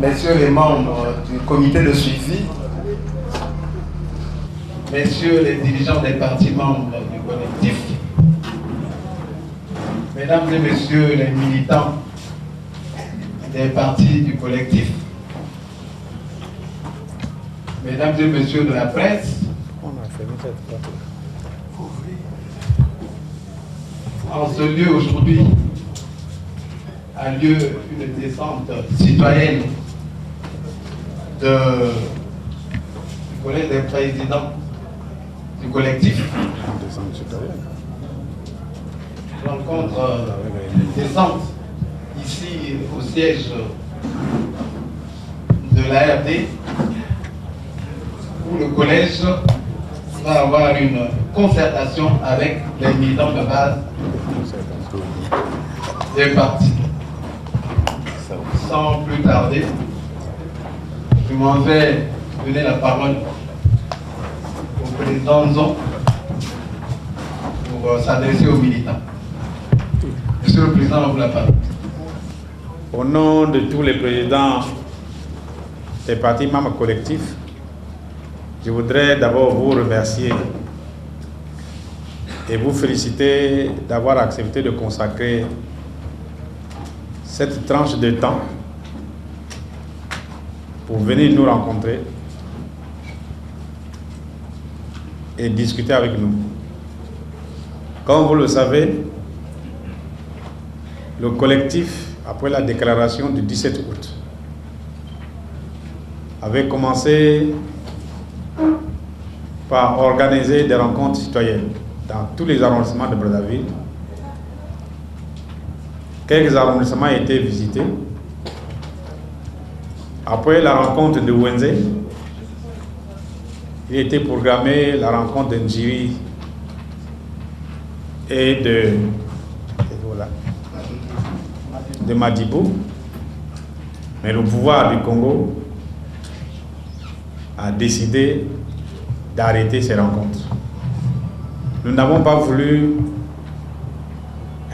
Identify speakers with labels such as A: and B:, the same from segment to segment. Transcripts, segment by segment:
A: messieurs les membres du comité de suivi, messieurs les dirigeants des partis membres du collectif, mesdames et messieurs les militants des partis du collectif, mesdames et messieurs de la presse, en ce lieu aujourd'hui a lieu une descente citoyenne du collège des présidents du collectif. Je rencontre une descente ici au siège de l'ARD où le collège va avoir une concertation avec les militants de base des partis. Sans plus tarder, je m'en vais donner la parole au président Nzon pour s'adresser aux militants. Monsieur le Président, vous la parole.
B: Au nom de tous les présidents des partis membres collectifs, je voudrais d'abord vous remercier et vous féliciter d'avoir accepté de consacrer cette tranche de temps pour venir nous rencontrer et discuter avec nous. Comme vous le savez, le collectif, après la déclaration du 17 août, avait commencé par organiser des rencontres citoyennes dans tous les arrondissements de Brazzaville. Quelques arrondissements ont été visités. Après la rencontre de Wenze, il était programmé la rencontre de Njiri et de Madibou. Mais le pouvoir du Congo a décidé d'arrêter ces rencontres. Nous n'avons pas voulu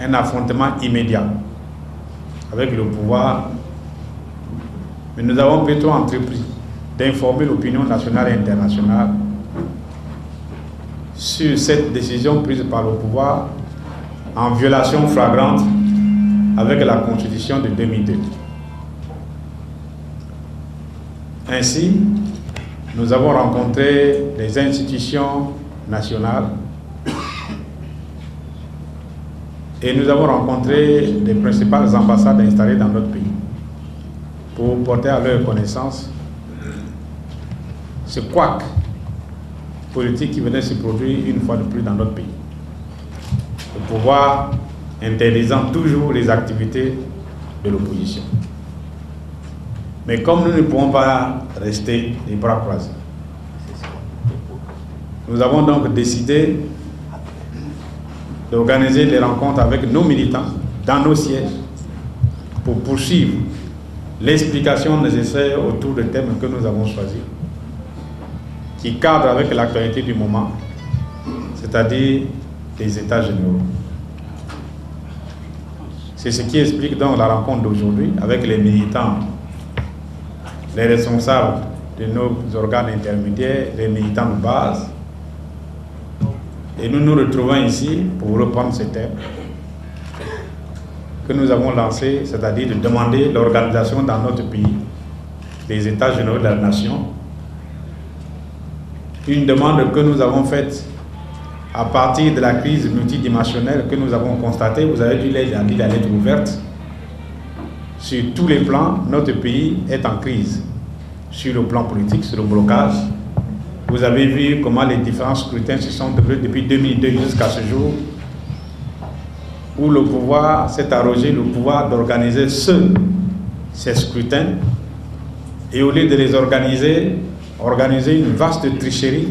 B: un affrontement immédiat avec le pouvoir, mais nous avons plutôt entrepris d'informer l'opinion nationale et internationale sur cette décision prise par le pouvoir en violation flagrante avec la Constitution de 2002. Ainsi, nous avons rencontré les institutions nationales et nous avons rencontré les principales ambassades installées dans notre pays pour porter à leur connaissance ce couac politique qui venait se produire une fois de plus dans notre pays. Le pouvoir interdisant toujours les activités de l'opposition. Mais comme nous ne pouvons pas rester les bras croisés, nous avons donc décidé d'organiser des rencontres avec nos militants dans nos sièges pour poursuivre l'explication nécessaire autour des thèmes que nous avons choisis, qui cadrent avec l'actualité du moment, c'est-à-dire les États généraux. C'est ce qui explique donc la rencontre d'aujourd'hui avec les militants, les responsables de nos organes intermédiaires, les militants de base. Et nous nous retrouvons ici pour reprendre ce thème que nous avons lancé, c'est-à-dire de demander l'organisation dans notre pays des États généraux de la nation. Une demande que nous avons faite à partir de la crise multidimensionnelle que nous avons constatée. Vous avez dû lire la lettre ouverte. Sur tous les plans, notre pays est en crise. Sur le plan politique, sur le blocage. Vous avez vu comment les différents scrutins se sont déroulés depuis 2002 jusqu'à ce jour, où le pouvoir s'est arrogé le pouvoir d'organiser ces scrutins, et au lieu de les organiser une vaste tricherie,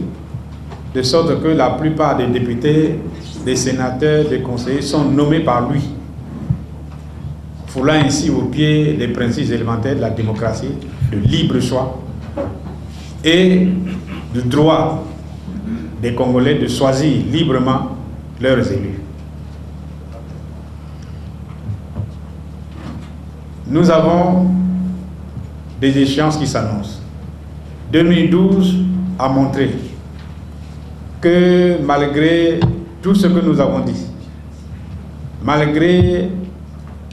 B: de sorte que la plupart des députés, des sénateurs, des conseillers sont nommés par lui, foulant ainsi au pied les principes élémentaires de la démocratie, de libre choix et du droit des Congolais de choisir librement leurs élus. Nous avons des échéances qui s'annoncent. 2012 a montré que malgré tout ce que nous avons dit, malgré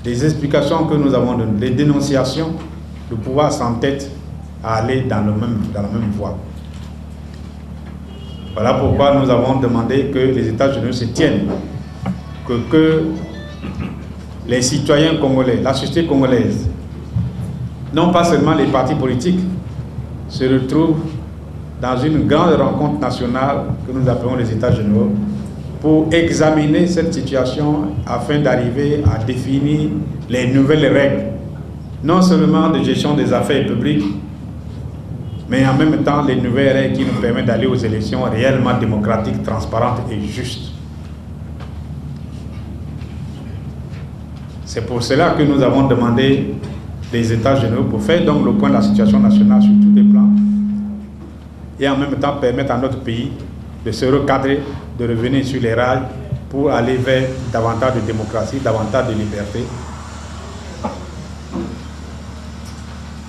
B: les explications que nous avons données, les dénonciations, le pouvoir s'entête à aller dans la même voie. Voilà pourquoi nous avons demandé que les États généraux se tiennent, que les citoyens congolais, la société congolaise, non pas seulement les partis politiques, se retrouvent dans une grande rencontre nationale que nous appelons les États généraux pour examiner cette situation afin d'arriver à définir les nouvelles règles, non seulement de gestion des affaires publiques, mais en même temps les nouvelles règles qui nous permettent d'aller aux élections réellement démocratiques, transparentes et justes. C'est pour cela que nous avons demandé des États généraux pour faire donc le point de la situation nationale sur tous les plans et en même temps permettre à notre pays de se recadrer, de revenir sur les rails pour aller vers davantage de démocratie, davantage de liberté.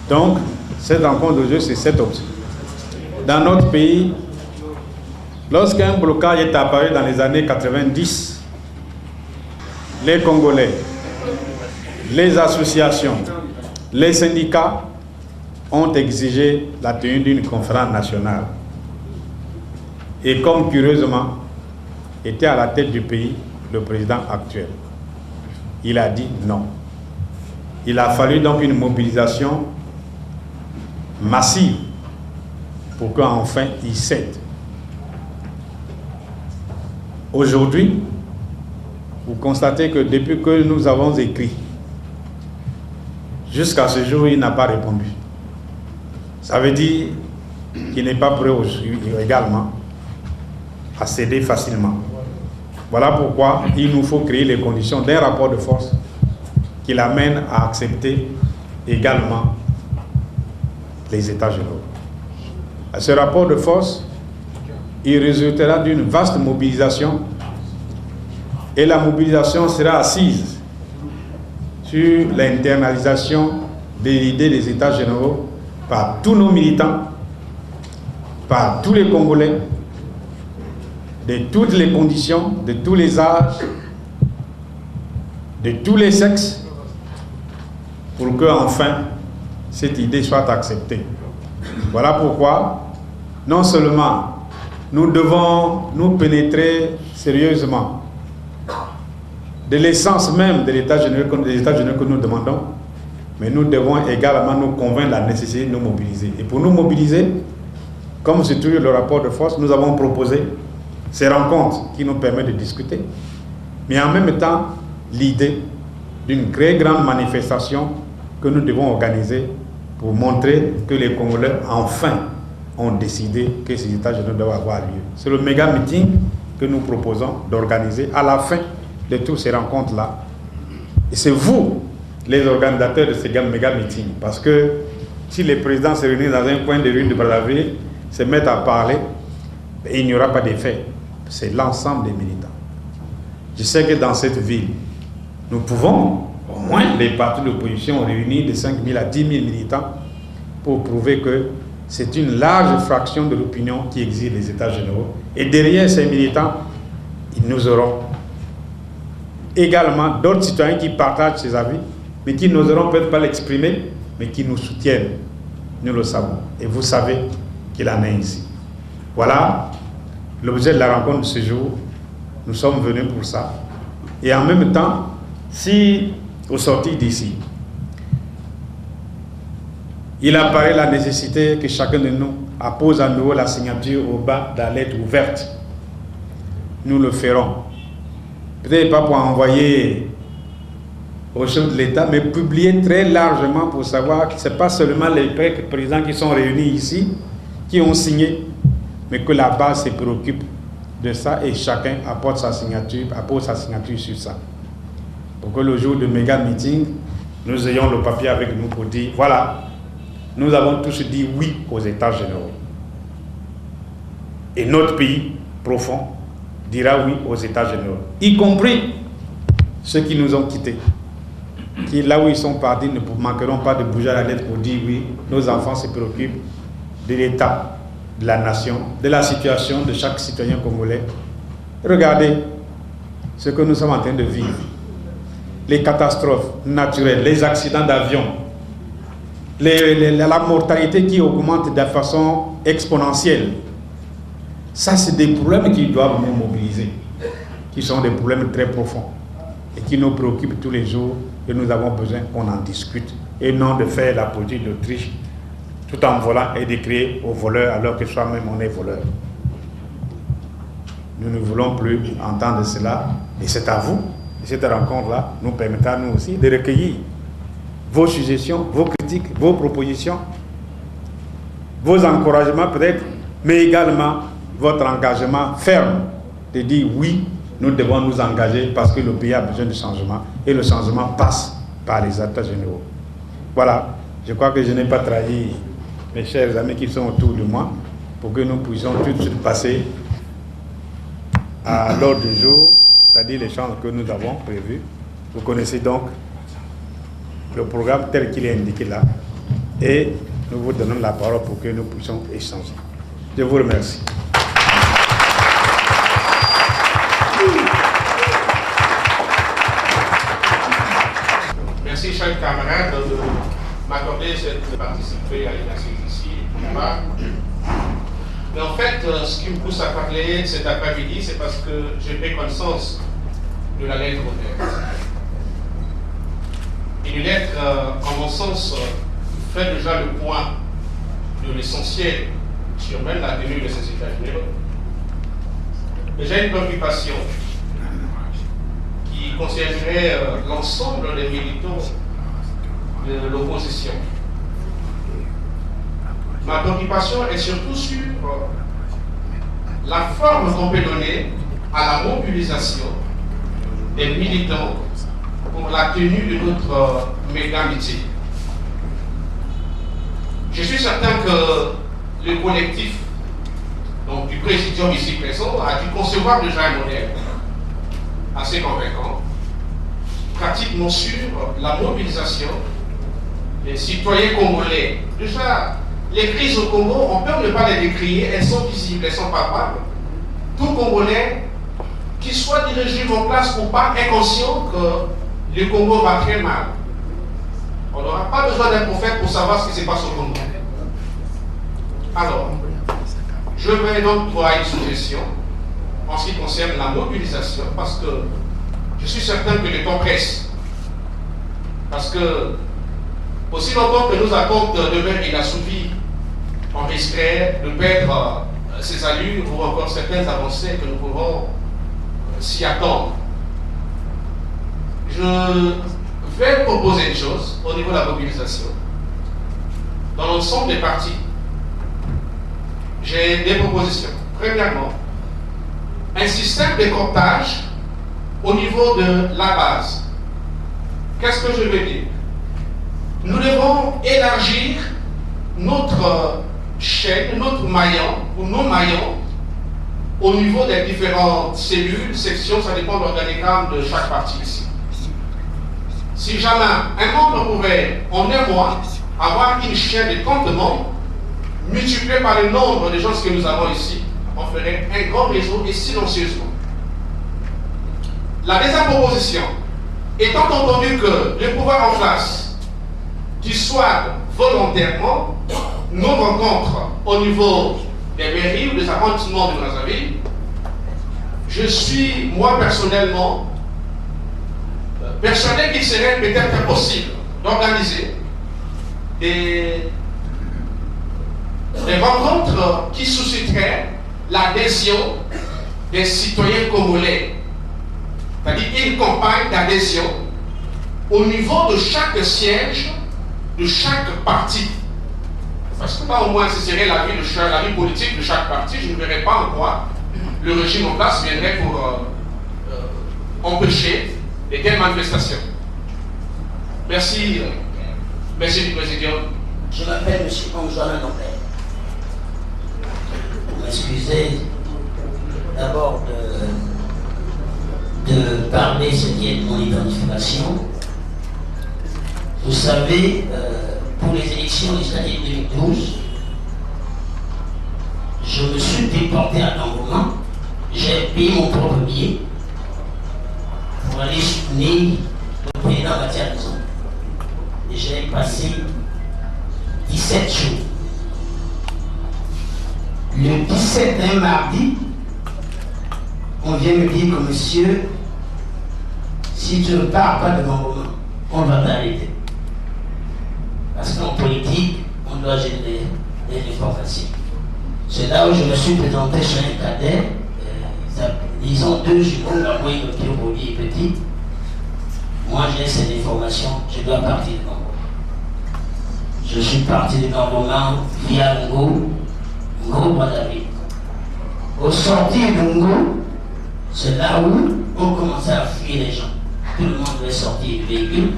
B: Donc, cette rencontre d'aujourd'hui, c'est cette option. Dans notre pays, lorsqu'un blocage est apparu dans les années 90, les Congolais, les associations, les syndicats ont exigé la tenue d'une conférence nationale. Et comme curieusement, était à la tête du pays le président actuel. Il a dit non. Il a fallu donc une mobilisation massive pour qu'enfin il cède. Aujourd'hui, vous constatez que depuis que nous avons écrit, jusqu'à ce jour, il n'a pas répondu. Ça veut dire qu'il n'est pas prêt également à céder facilement. Voilà pourquoi il nous faut créer les conditions d'un rapport de force qui l'amène à accepter également les États généraux. Ce rapport de force, il résultera d'une vaste mobilisation et la mobilisation sera assise sur l'internalisation de l'idée des États généraux par tous nos militants, par tous les Congolais, de toutes les conditions, de tous les âges, de tous les sexes, pour que enfin cette idée soit acceptée. Voilà pourquoi, non seulement nous devons nous pénétrer sérieusement de l'essence même de l'État général que nous demandons, mais nous devons également nous convaincre de la nécessité de nous mobiliser. Et pour nous mobiliser, comme c'est toujours le rapport de force, nous avons proposé ces rencontres qui nous permettent de discuter, mais en même temps l'idée d'une très grande manifestation que nous devons organiser pour montrer que les Congolais enfin ont décidé que ces États généraux doivent avoir lieu. C'est le méga meeting que nous proposons d'organiser à la fin de toutes ces rencontres-là. Et c'est vous, les organisateurs de ces méga meetings, parce que si les présidents se réunissent dans un coin de rue de Brazzaville, se mettent à parler, il n'y aura pas d'effet. C'est l'ensemble des militants. Je sais que dans cette ville, nous pouvons, au moins les partis d'opposition, réunir de 5 000 à 10 000 militants pour prouver que c'est une large fraction de l'opinion qui exige les États généraux. Et derrière ces militants, nous aurons également d'autres citoyens qui partagent ces avis, mais qui n'oseront peut-être pas l'exprimer, mais qui nous soutiennent. Nous le savons. Et vous savez qu'il en est ainsi. Voilà l'objet de la rencontre de ce jour. Nous sommes venus pour ça. Et en même temps, si, au sortir d'ici, il apparaît la nécessité que chacun de nous appose à nouveau la signature au bas de la lettre ouverte, nous le ferons. Peut-être pas pour envoyer au chef de l'État, mais publier très largement pour savoir que ce n'est pas seulement les présidents qui sont réunis ici, qui ont signé, mais que la base se préoccupe de ça et chacun apporte sa signature sur ça. Pour que le jour de méga meeting, nous ayons le papier avec nous pour dire, voilà, nous avons tous dit oui aux États généraux. Et notre pays profond dira oui aux États généraux, y compris ceux qui nous ont quittés. qui, là où ils sont partis, ne manqueront pas de bouger à la lettre pour dire oui, nos enfants se préoccupent de l'état de la nation, de la situation de chaque citoyen congolais. Regardez ce que nous sommes en train de vivre. Les catastrophes naturelles, les accidents d'avion, la mortalité qui augmente de façon exponentielle. Ça, c'est des problèmes qui doivent nous mobiliser, qui sont des problèmes très profonds et qui nous préoccupent tous les jours, et nous avons besoin qu'on en discute et non de faire la politique d'Autriche tout en volant et de crier aux voleurs alors que soi-même on est voleur. Nous ne voulons plus entendre cela, et c'est à vous. Et cette rencontre-là nous permettra nous aussi de recueillir vos suggestions, vos critiques, vos propositions, vos encouragements peut-être, mais également votre engagement ferme de dire oui, nous devons nous engager parce que le pays a besoin de changement et le changement passe par les États généraux. Voilà, je crois que je n'ai pas trahi mes chers amis qui sont autour de moi pour que nous puissions tout de suite passer à l'ordre du jour, c'est-à-dire les chances que nous avons prévus. Vous connaissez donc le programme tel qu'il est indiqué là et nous vous donnons la parole pour que nous puissions échanger. Je vous remercie.
C: Merci, chers camarades, de m'accorder de participer à l'exercice ici. Mais en fait, ce qui me pousse à parler cet après-midi, c'est parce que j'ai pris connaissance de la lettre ouverte. Une lettre, en mon sens, fait déjà le point de l'essentiel sur même la tenue de ces États généraux. Mais j'ai une préoccupation qui concernerait l'ensemble des militants de l'opposition. Ma préoccupation est surtout sur la forme qu'on peut donner à la mobilisation des militants pour la tenue de notre méga meeting. Je suis certain que le collectif donc, du présidium ici présent a dû concevoir déjà un modèle assez convaincant, pratiquement sur la mobilisation des citoyens congolais. Déjà, les crises au Congo, on peut ne pas les décrire, elles sont visibles, elles sont palpables. Tout Congolais, qu'il soit dirigé en place ou pas, est conscient que le Congo va très mal. On n'aura pas besoin d'un prophète pour savoir ce qui se passe au Congo. Alors, je vais donc trouver une suggestion en ce qui concerne la mobilisation, parce que je suis certain que le temps presse. Parce que, aussi longtemps que nos attentes demeurent inassouvies, on risquerait de perdre ces allures ou encore certaines avancées que nous pouvons s'y attendre. Je vais proposer une chose au niveau de la mobilisation. Dans l'ensemble des partis, j'ai des propositions. Premièrement, un système de comptage au niveau de la base. Qu'est-ce que je veux dire? Nous devons élargir notre chaîne, notre maillon, ou nos maillons, au niveau des différentes cellules, sections, ça dépend de l'organigramme de chaque parti ici. Si jamais un membre pouvait, en un mois, avoir une chaîne de 30 membres, multiplié par le nombre de gens que nous avons ici, on ferait un grand réseau et silencieusement. La deuxième proposition, étant entendu que le pouvoir en place dissuade volontairement nos rencontres au niveau des mairies ou des arrondissements de Brazzaville, je suis, moi personnellement, persuadé qu'il serait peut-être possible d'organiser des rencontres qui susciteraient l'adhésion des citoyens congolais. C'est-à-dire une campagne d'adhésion au niveau de chaque siège, de chaque parti. Parce que pas au moins ce serait la vie politique de chaque parti, je ne verrais pas en quoi le régime en place viendrait pour empêcher les telles manifestations. Merci, Monsieur le Président.
D: Je m'appelle M. Antoine Lambert. Vous m'excusez d'abord de parler ce qui est de mon identification. Vous savez, pour les élections législatives 2012, je me suis déporté à Gamboma. J'ai payé mon propre billet pour aller soutenir le président Mathias. Et j'ai passé 17 jours. Le 17 un mardi, on vient me dire que monsieur, si tu ne pars pas de Gamboma, on va t'arrêter. Parce qu'en politique, on doit gérer des informations. C'est là où je me suis présenté chez un cadet, disons 2 jumeaux, Gamboué, Boli et Petit. Moi j'ai cette information, je dois partir de Gamboma. Je suis parti de Gamboma via Ngo Brazzaville. Au sortir de Ngo, c'est là où on commençait à fuir les gens. Tout le monde devait sortir du véhicule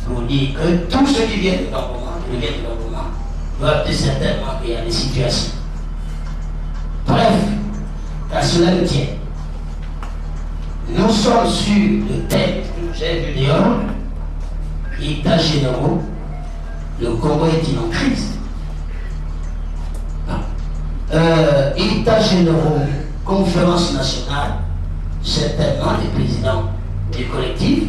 D: pour dire que tous ceux qui viennent de Gamboma doivent être certainement qu'il y a des situations. Bref, à cela ne tient. Nous sommes sur le thème que j'ai vu dehors, États généraux, le Congo est-il en crise? États généraux, conférence nationale, certainement les présidents des collectifs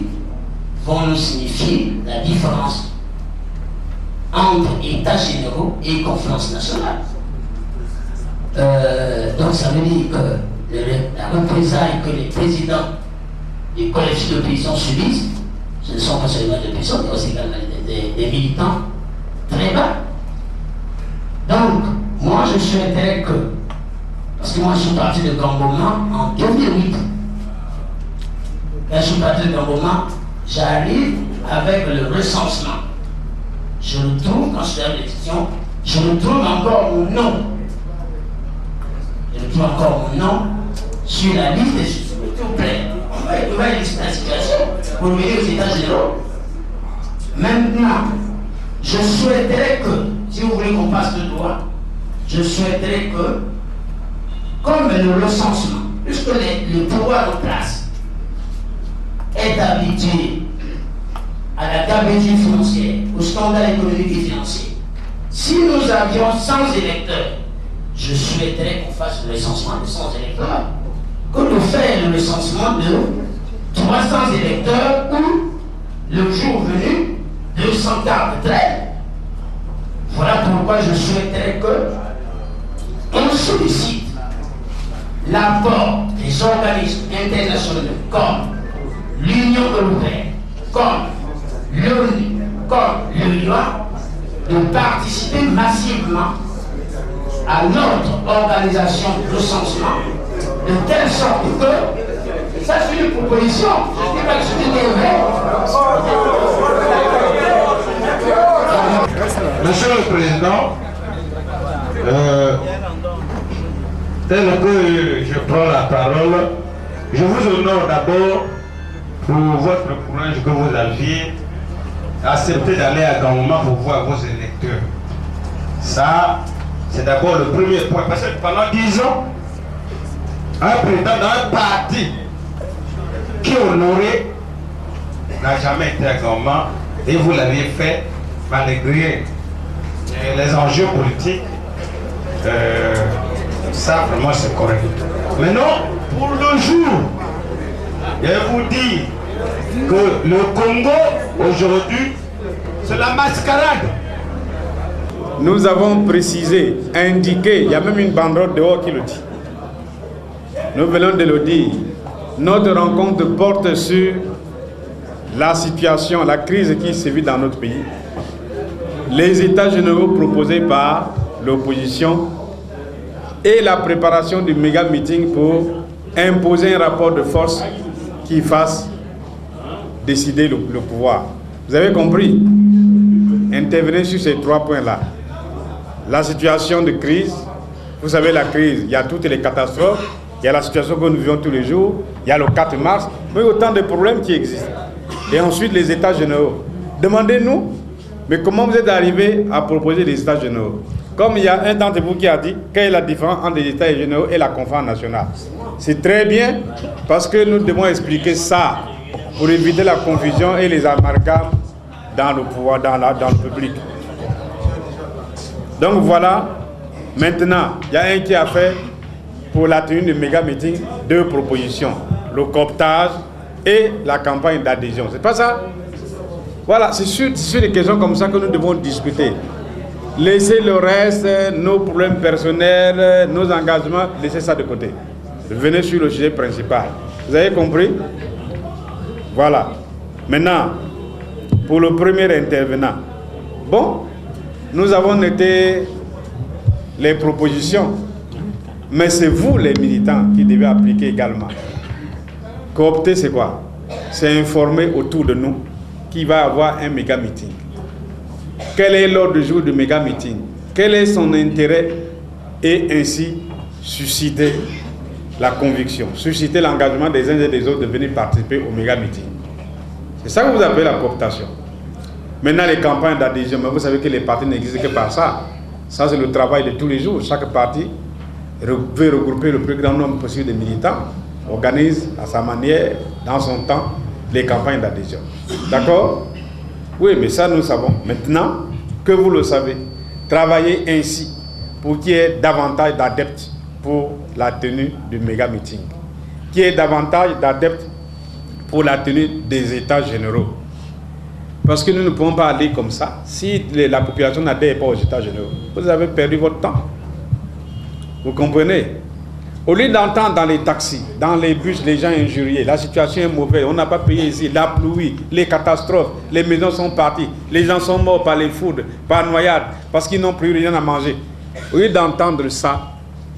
D: vont nous signifier la différence entre États généraux et conférence nationale. Donc ça veut dire que la représailles que les présidents des collectifs d'opposition subissent, ce ne sont pas seulement des personnes, mais aussi des militants très bas. Donc, moi je souhaiterais que, parce que moi je suis parti de Gamboma en 2008, quand je suis parti de Gamboma, j'arrive avec le recensement. Je retrouve, quand je suis à l'élection, je retrouve encore mon nom. Je retrouve encore mon nom sur la liste des s'il vous plaît. On va illustrer la situation pour venir aux États généraux. Maintenant, je souhaiterais que, si vous voulez qu'on passe de droit, je souhaiterais que, comme le recensement, puisque le pouvoir en place est habitué à la gabegie financière, au scandale économique et financier, si nous avions 100 électeurs, je souhaiterais qu'on fasse le recensement de 100 électeurs, que de faire le recensement de 300 électeurs ou, le jour venu, 200 cartes de trait. Voilà pourquoi je souhaiterais que on sollicite l'apport des organismes internationaux comme l'Union européenne, comme l'ONU, comme l'UA, de participer massivement à notre organisation de recensement, de telle sorte que, ça c'est une proposition, je ne dis pas que c'est vrai.
E: Monsieur le Président, tel que je prends la parole, je vous honore d'abord pour votre courage que vous aviez accepté d'aller à Gamboma pour voir vos électeurs. Ça, c'est d'abord le premier point. Parce que pendant 10 ans, un président d'un parti qui est honoré n'a jamais été à Gamboma et vous l'avez fait malgré les enjeux politiques. Ça, vraiment, c'est correct. Maintenant, pour le jour, je vais vous dire que le Congo, aujourd'hui, c'est la mascarade.
B: Nous avons précisé, indiqué, il y a même une banderole dehors qui le dit. Nous venons de le dire. Notre rencontre porte sur la situation, la crise qui sévit dans notre pays, les états généraux proposés par l'opposition et la préparation du méga meeting pour imposer un rapport de force qui fasse décider le pouvoir. Vous avez compris? Intervenez sur ces 3 points-là. La situation de crise, vous savez la crise, il y a toutes les catastrophes, il y a la situation que nous vivons tous les jours, il y a le 4 mars, mais autant de problèmes qui existent. Et ensuite les états généraux. Demandez-nous, mais comment vous êtes arrivé à proposer des états généraux? Comme il y a un d'entre vous qui a dit, quelle est la différence entre les états généraux et la conférence nationale? C'est très bien, parce que nous devons expliquer ça pour éviter la confusion et les amalgames dans le pouvoir, dans le public. Donc voilà, maintenant, il y a un qui a fait pour la tenue du méga meeting 2 propositions, le cooptage et la campagne d'adhésion. C'est pas ça? Voilà, c'est sur des questions comme ça que nous devons discuter. Laissez le reste, nos problèmes personnels, nos engagements, laissez ça de côté. Venez sur le sujet principal. Vous avez compris? Voilà. Maintenant, pour le premier intervenant. Bon, nous avons noté les propositions, mais c'est vous les militants qui devez appliquer également. Coopter, c'est quoi? C'est informer autour de nous qu'il va y avoir un méga meeting. Quel est l'ordre du jour du méga meeting? Quel est son intérêt? Et ainsi susciter la conviction, susciter l'engagement des uns et des autres de venir participer au méga meeting. C'est ça que vous appelez la cooptation. Maintenant, les campagnes d'adhésion, mais vous savez que les partis n'existent que par ça. Ça, c'est le travail de tous les jours. Chaque parti veut regrouper le plus grand nombre possible de militants, organise à sa manière, dans son temps, les campagnes d'adhésion. D'accord? Oui, mais ça, nous savons. Maintenant que vous le savez, travaillez ainsi pour qu'il y ait davantage d'adeptes pour la tenue du méga meeting, qu'il y ait davantage d'adeptes pour la tenue des états généraux. Parce que nous ne pouvons pas aller comme ça. Si la population n'adhère pas aux états généraux, vous avez perdu votre temps. Vous comprenez? Au lieu d'entendre dans les taxis, dans les bus, les gens injuriés, la situation est mauvaise, on n'a pas payé ici, la pluie, les catastrophes, les maisons sont parties, les gens sont morts par les foudres, par noyade, parce qu'ils n'ont plus rien à manger. Au lieu d'entendre ça,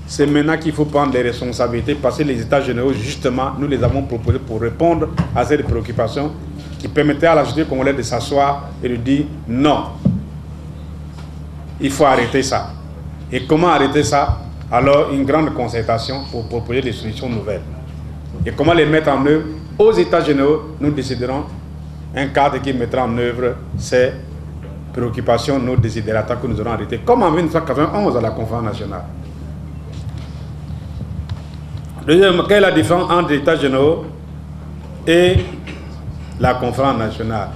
B: c'est maintenant qu'il faut prendre les responsabilités, parce que les états généraux, justement, nous les avons proposés pour répondre à cette préoccupation qui permettait à la société congolaise de s'asseoir et de dire non, il faut arrêter ça. Et comment arrêter ça? Alors une grande concertation pour proposer des solutions nouvelles. Et comment les mettre en œuvre? Aux états généraux, nous déciderons un cadre qui mettra en œuvre ces préoccupations, nos désidératas que nous aurons arrêtés, comme en 1991 à la conférence nationale. Deuxième, quelle est la différence entre les états généraux et la conférence nationale?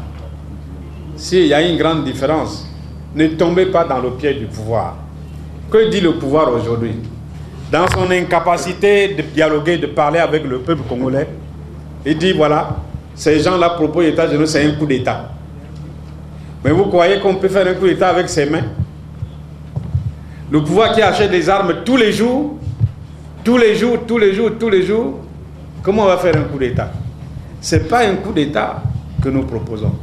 B: S'il y a une grande différence, ne tombez pas dans le piège du pouvoir. Que dit le pouvoir aujourd'hui? Dans son incapacité de dialoguer, de parler avec le peuple congolais, il dit voilà, ces gens-là proposent l'état général, c'est un coup d'État. Mais vous croyez qu'on peut faire un coup d'État avec ses mains? Le pouvoir qui achète des armes tous les jours, comment on va faire un coup d'État? Ce n'est pas un coup d'État que nous proposons.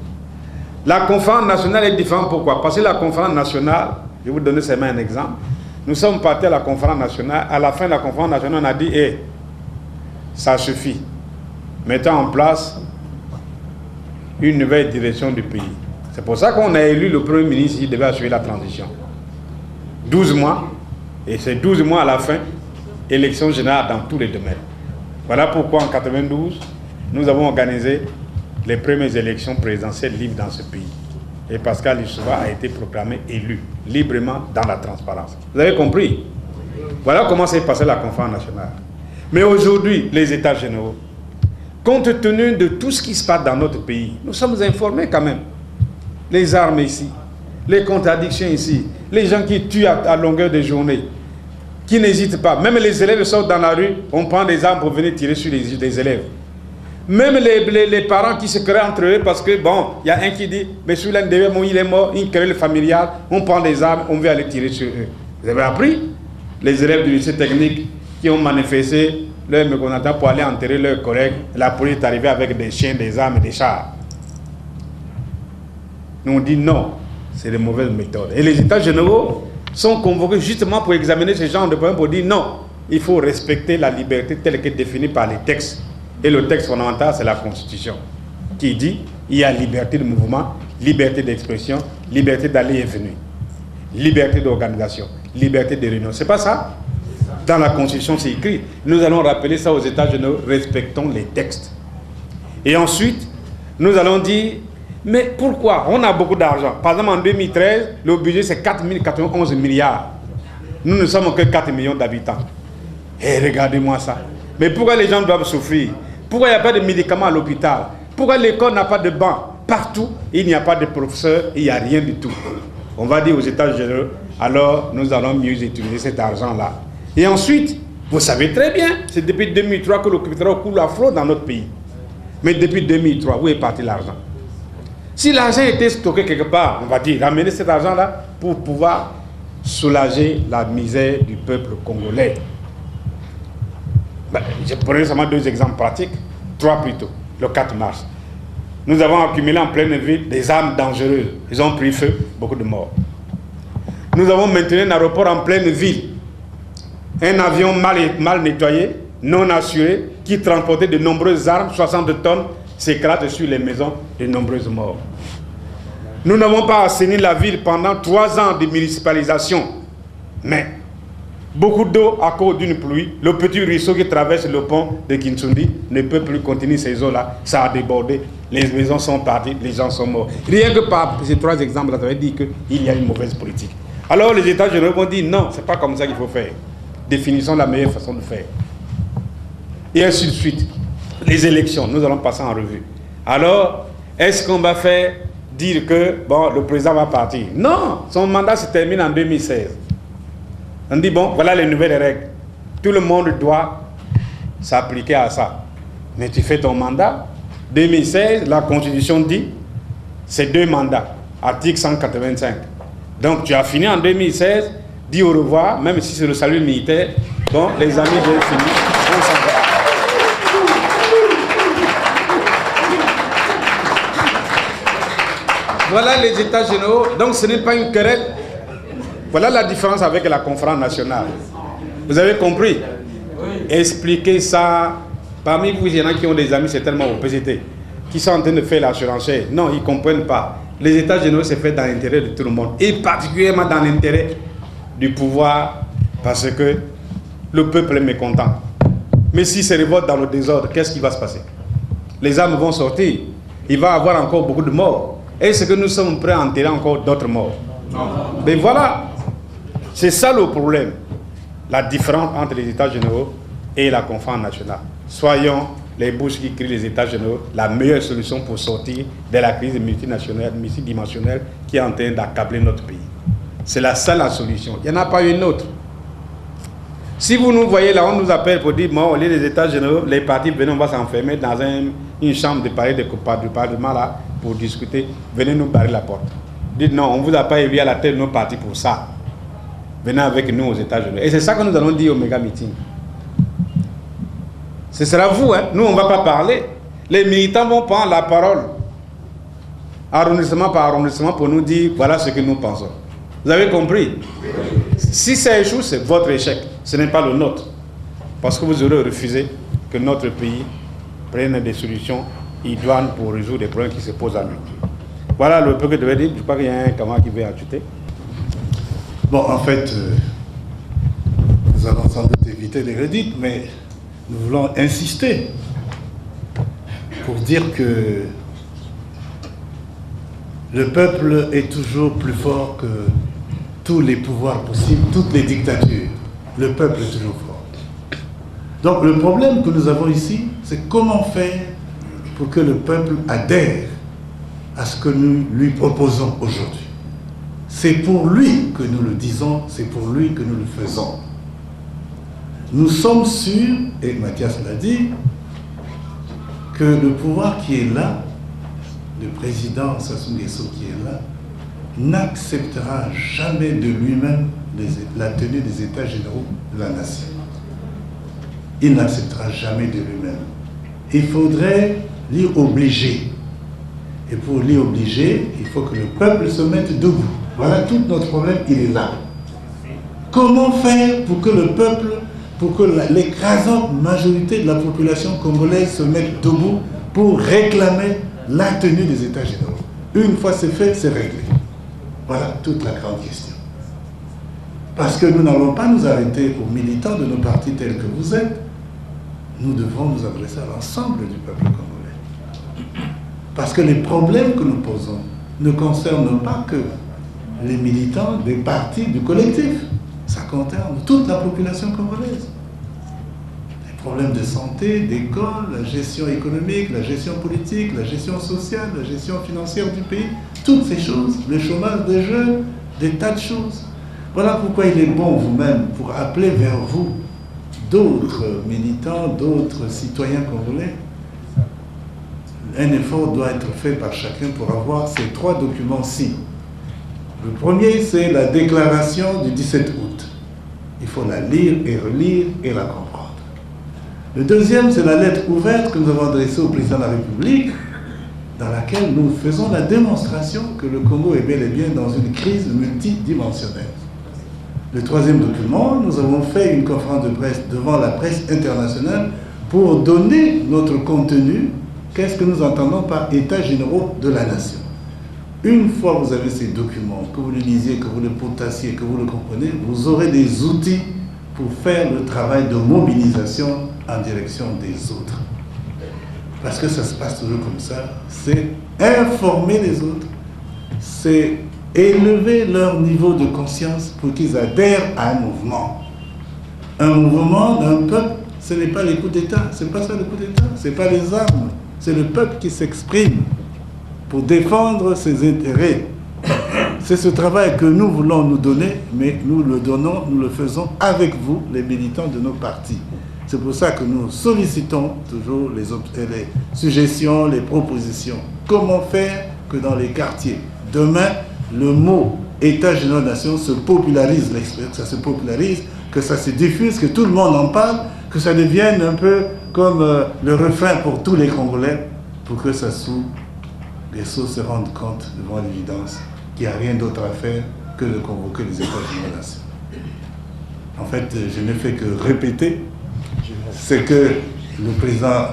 B: La conférence nationale est différente. Pourquoi? Parce que la conférence nationale, je vais vous donner seulement un exemple. Nous sommes partis à la conférence nationale. À la fin de la conférence nationale, on a dit hey, ça suffit. Mettons en place une nouvelle direction du pays. C'est pour ça qu'on a élu le Premier ministre qui devait assurer la transition. 12 mois, et c'est 12 mois à la fin, élection générale dans tous les domaines. Voilà pourquoi en 1992, nous avons organisé les premières élections présidentielles libres dans ce pays. Et Pascal Lissouba a été proclamé élu librement dans la transparence. Vous avez compris? Voilà comment s'est passée la conférence nationale. Mais aujourd'hui, les états généraux, compte tenu de tout ce qui se passe dans notre pays, nous sommes informés quand même. Les armes ici, les contradictions ici, les gens qui tuent à longueur de journée, qui n'hésitent pas. Même les élèves sortent dans la rue, on prend des armes pour venir tirer sur les élèves. Même les parents qui se créent entre eux parce que, bon, il y a un qui dit, mais celui-là, il est mort, une querelle familiale, on prend des armes, on veut aller tirer sur eux. Vous avez appris? Les élèves du lycée technique qui ont manifesté leur mécontentement pour aller enterrer leurs collègues, la police est arrivée avec des chiens, des armes et des chars. Nous on dit non, c'est de mauvaises méthodes. Et les états généraux sont convoqués justement pour examiner ce genre de problème, pour dire non, il faut respecter la liberté telle qu'elle est définie par les textes. Et le texte fondamental, c'est la Constitution, qui dit il y a liberté de mouvement, liberté d'expression, liberté d'aller et venir, liberté d'organisation, liberté de réunion. C'est pas ça? Dans la Constitution, c'est écrit. Nous allons rappeler ça aux états généraux, respectons les textes. Et ensuite, nous allons dire, mais pourquoi? On a beaucoup d'argent. Par exemple, en 2013, le budget, c'est 4 091 milliards. Nous ne sommes que 4 millions d'habitants. Et regardez-moi ça. Mais pourquoi les gens doivent souffrir? Pourquoi il n'y a pas de médicaments à l'hôpital? Pourquoi l'école n'a pas de banc? partout, il n'y a pas de professeurs, il n'y a rien du tout. On va dire aux États généraux, alors nous allons mieux utiliser cet argent-là. Et ensuite, vous savez très bien, c'est depuis 2003 que le pétrole coule à flot dans notre pays. Mais depuis 2003, où est parti l'argent? Si l'argent était stocké quelque part, on va dire, ramener cet argent-là pour pouvoir soulager la misère du peuple congolais. Je prends seulement 2 exemples pratiques, 3 plutôt, le 4 mars. Nous avons accumulé en pleine ville des armes dangereuses. Ils ont pris feu, beaucoup de morts. Nous avons maintenu un aéroport en pleine ville. Un avion mal nettoyé, non assuré, qui transportait de nombreuses armes, 60 tonnes, s'éclate sur les maisons de nombreuses morts. Nous n'avons pas assaini la ville pendant 3 ans de municipalisation. Mais beaucoup d'eau à cause d'une pluie, le petit ruisseau qui traverse le pont de Kinsundi ne peut plus contenir ces eaux-là. Ça a débordé, les maisons sont parties, les gens sont morts. Rien que par ces 3 exemples, ça veut dire qu'il y a une mauvaise politique. Alors les États généraux vont dire non, c'est pas comme ça qu'il faut faire. Définissons la meilleure façon de faire. Et ainsi de suite. Les élections, nous allons passer en revue. Alors, est-ce qu'on va faire dire que bon, le président va partir? Non, son mandat se termine en 2016. On dit bon, voilà les nouvelles règles. Tout le monde doit s'appliquer à ça. Mais tu fais ton mandat. 2016, la Constitution dit, c'est 2 mandats. Article 185. Donc tu as fini en 2016, dis au revoir, même si c'est le salut militaire. Bon, les amis, j'ai fini. On s'en va. Voilà les États généraux. Donc ce n'est pas une querelle. Voilà la différence avec la conférence nationale. Vous avez compris? Expliquez ça. Parmi vous, il y en a qui ont des amis certainement au PCT, qui sont en train de faire la surenchère. Non, ils ne comprennent pas. Les États généraux se fait dans l'intérêt de tout le monde. Et particulièrement dans l'intérêt du pouvoir, parce que le peuple est mécontent. Mais si c'est révolte dans le désordre, qu'est-ce qui va se passer? Les armes vont sortir. Il va y avoir encore beaucoup de morts. Est-ce que nous sommes prêts à enterrer encore d'autres morts? Non. Mais voilà, c'est ça le problème. La différence entre les États généraux et la conférence nationale. Soyons les bouches qui crient les États généraux la meilleure solution pour sortir de la crise multinationale, multidimensionnelle qui est en train d'accabler notre pays. C'est la seule solution. Il n'y en a pas une autre. Si vous nous voyez là, on nous appelle pour dire, bon, au lieu des États généraux, les partis, venez, on va s'enfermer dans une chambre de palais du Parlement là, pour discuter, venez nous barrer la porte. Dites non, on ne vous a pas élu à la tête de nos partis pour ça. Venez avec nous aux États généraux. Et c'est ça que nous allons dire au méga meeting. Ce sera vous, hein. Nous on ne va pas parler. Les militants vont prendre la parole, arrondissement par arrondissement, pour nous dire voilà ce que nous pensons. Vous avez compris? Si ça échoue, c'est votre échec, ce n'est pas le nôtre. Parce que vous aurez refusé que notre pays prenne des solutions idoines pour résoudre les problèmes qui se posent à lui. Voilà le peu que je devais dire. Je crois qu'il y a un camarade qui veut ajouter.
F: Bon, en fait, nous allons sans doute éviter les redites, mais nous voulons insister pour dire que le peuple est toujours plus fort que tous les pouvoirs possibles, toutes les dictatures. Le peuple est toujours fort. Donc le problème que nous avons ici, c'est comment faire pour que le peuple adhère à ce que nous lui proposons aujourd'hui. C'est pour lui que nous le disons, c'est pour lui que nous le faisons. Nous sommes sûrs, et Mathias l'a dit, que le pouvoir qui est là, le président Sassou Nguesso qui est là, n'acceptera jamais de lui-même la tenue des États généraux de la nation. Il n'acceptera jamais de lui-même. Il faudrait l'y obliger. Et pour l'y obliger, il faut que le peuple se mette debout. Voilà tout notre problème, il est là. Comment faire pour que le peuple, pour que l'écrasante majorité de la population congolaise se mette debout pour réclamer la tenue des États généraux? Une fois c'est fait, c'est réglé. Voilà toute la grande question. Parce que nous n'allons pas nous arrêter aux militants de nos partis tels que vous êtes. Nous devons nous adresser à l'ensemble du peuple congolais. Parce que les problèmes que nous posons ne concernent pas que les militants des partis du collectif. Ça concerne toute la population congolaise. Les problèmes de santé, d'école, la gestion économique, la gestion politique, la gestion sociale, la gestion financière du pays, toutes ces choses, le chômage des jeunes, des tas de choses. Voilà pourquoi il est bon vous-même, pour appeler vers vous d'autres militants, d'autres citoyens congolais. Un effort doit être fait par chacun pour avoir ces 3 documents-ci. Le premier, c'est la déclaration du 17 août. Il faut la lire et relire et la comprendre. Le deuxième, c'est la lettre ouverte que nous avons adressée au président de la République, dans laquelle nous faisons la démonstration que le Congo est bel et bien dans une crise multidimensionnelle. Le troisième document, nous avons fait une conférence de presse devant la presse internationale pour donner notre contenu. Qu'est-ce que nous entendons par états généraux de la nation? Une fois que vous avez ces documents, que vous les lisiez, que vous les potassiez, que vous le comprenez, vous aurez des outils pour faire le travail de mobilisation en direction des autres. Parce que ça se passe toujours comme ça. C'est informer les autres, c'est élever leur niveau de conscience pour qu'ils adhèrent à un mouvement. Un mouvement d'un peuple, ce n'est pas les coups d'État, c'est pas ça le coup d'État, c'est pas les armes. C'est le peuple qui s'exprime pour défendre ses intérêts. C'est ce travail que nous voulons nous donner, mais nous le donnons, nous le faisons avec vous, les militants de nos partis. C'est pour ça que nous sollicitons toujours les suggestions, les propositions. Comment faire que dans les quartiers, demain, le mot État général nation se popularise, que ça se popularise, que ça se diffuse, que tout le monde en parle, que ça devienne un peu comme le refrain pour tous les Congolais, pour que ça les sots se rendent compte devant l'évidence qu'il n'y a rien d'autre à faire que de convoquer les États généraux nation. En fait, je n'ai fait que répéter ce que le président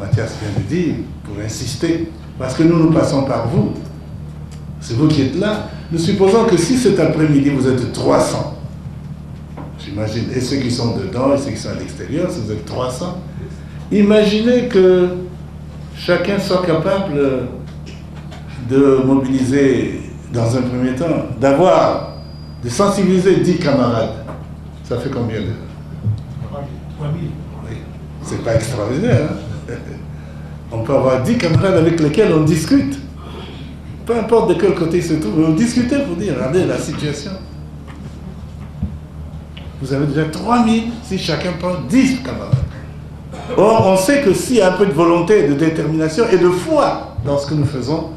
F: Mathias vient de dire, pour insister, parce que nous passons par vous. C'est vous qui êtes là. Nous supposons que si cet après-midi vous êtes 300, j'imagine, et ceux qui sont dedans et ceux qui sont à l'extérieur, si vous êtes 300, imaginez que chacun soit capable de mobiliser dans un premier temps, de sensibiliser 10 camarades. Ça fait combien de... 3000. Oui, c'est pas extraordinaire. Hein? On peut avoir 10 camarades avec lesquels on discute. Peu importe de quel côté ils se trouvent, on discute pour dire, regardez la situation. Vous avez déjà 3000 si chacun prend 10 camarades. Or, on sait que s'il y a un peu de volonté, de détermination et de foi dans ce que nous faisons,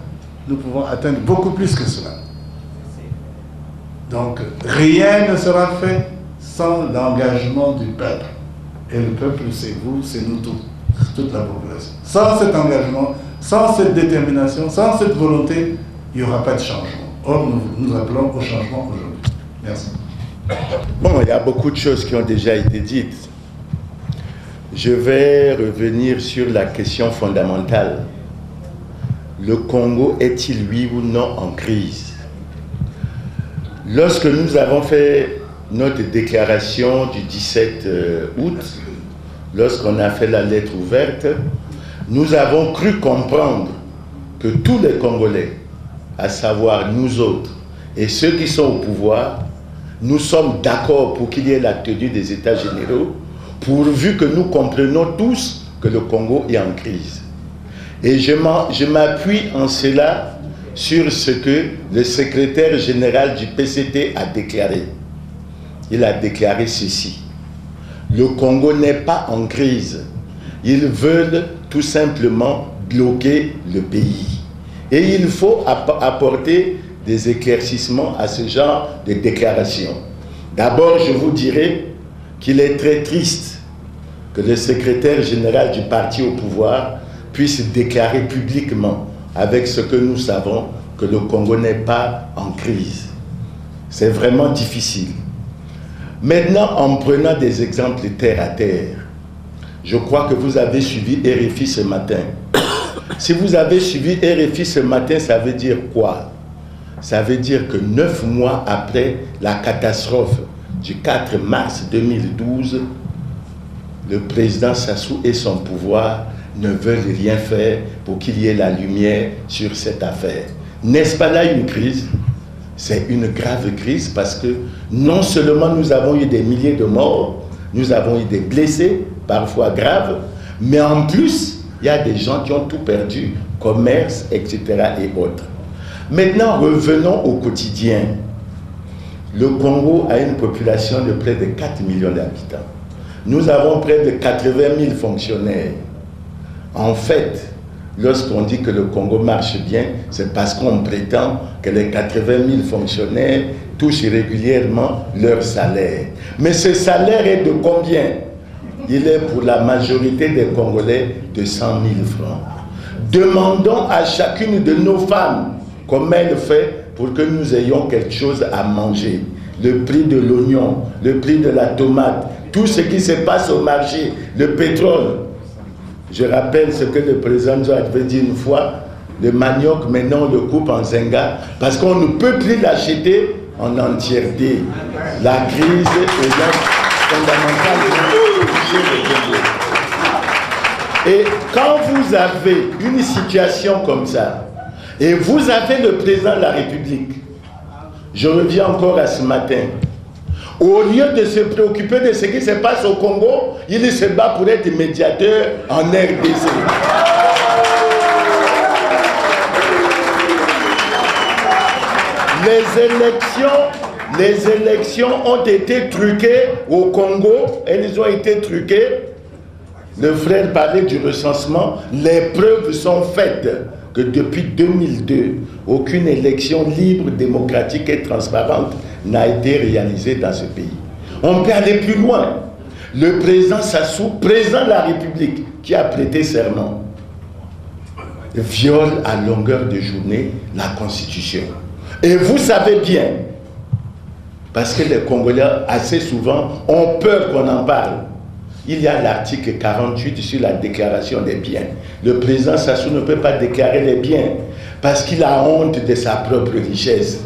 F: nous pouvons atteindre beaucoup plus que cela. Donc, rien ne sera fait sans l'engagement du peuple. Et le peuple, c'est vous, c'est nous tous, toute la population. Sans cet engagement, sans cette détermination, sans cette volonté, il n'y aura pas de changement. Or, nous appelons au changement aujourd'hui. Merci.
G: Bon, il y a beaucoup de choses qui ont déjà été dites. Je vais revenir sur la question fondamentale. Le Congo est-il, oui ou non, en crise? Lorsque nous avons fait notre déclaration du 17 août, lorsqu'on a fait la lettre ouverte, nous avons cru comprendre que tous les Congolais, à savoir nous autres et ceux qui sont au pouvoir, nous sommes d'accord pour qu'il y ait la tenue des États généraux, pourvu que nous comprenions tous que le Congo est en crise. Et je m'appuie en cela sur ce que le secrétaire général du PCT a déclaré. Il a déclaré ceci: le Congo n'est pas en crise. Ils veulent tout simplement bloquer le pays. Et il faut apporter des éclaircissements à ce genre de déclarations. D'abord, je vous dirais qu'il est très triste que le secrétaire général du parti au pouvoir puisse déclarer publiquement, avec ce que nous savons, que le Congo n'est pas en crise. C'est vraiment difficile. Maintenant, en prenant des exemples terre à terre, je crois que vous avez suivi RFI ce matin. Si vous avez suivi RFI ce matin, ça veut dire quoi? Ça veut dire que 9 mois après la catastrophe du 4 mars 2012, le président Sassou et son pouvoir ne veulent rien faire pour qu'il y ait la lumière sur cette affaire. N'est-ce pas là une crise? C'est une grave crise parce que non seulement nous avons eu des milliers de morts, nous avons eu des blessés, parfois graves, mais en plus, il y a des gens qui ont tout perdu, commerce, etc. et autres. Maintenant, revenons au quotidien. Le Congo a une population de près de 4 millions d'habitants. Nous avons près de 80 000 fonctionnaires. En fait, lorsqu'on dit que le Congo marche bien, c'est parce qu'on prétend que les 80 000 fonctionnaires touchent régulièrement leur salaire. Mais ce salaire est de combien? Il est pour la majorité des Congolais de 100 000 francs. Demandons à chacune de nos femmes comment elle fait pour que nous ayons quelque chose à manger. Le prix de l'oignon, le prix de la tomate, tout ce qui se passe au marché, le pétrole. Je rappelle ce que le président avait dit une fois, le manioc, maintenant on le coupe en zinga, parce qu'on ne peut plus l'acheter en entièreté. La crise est fondamentale. Et quand vous avez une situation comme ça, et vous avez le président de la République, je reviens encore à ce matin, au lieu de se préoccuper de ce qui se passe au Congo, il se bat pour être médiateur en RDC. Les élections ont été truquées au Congo, elles ont été truquées. Le frère parlait du recensement, les preuves sont faites que depuis 2002, aucune élection libre, démocratique et transparente n'a été réalisée dans ce pays. On peut aller plus loin. Le président Sassou, président de la République, qui a prêté serment, viole à longueur de journée la Constitution. Et vous savez bien, parce que les Congolais, assez souvent, ont peur qu'on en parle. Il y a l'article 48 sur la déclaration des biens. Le président Sassou ne peut pas déclarer les biens parce qu'il a honte de sa propre richesse.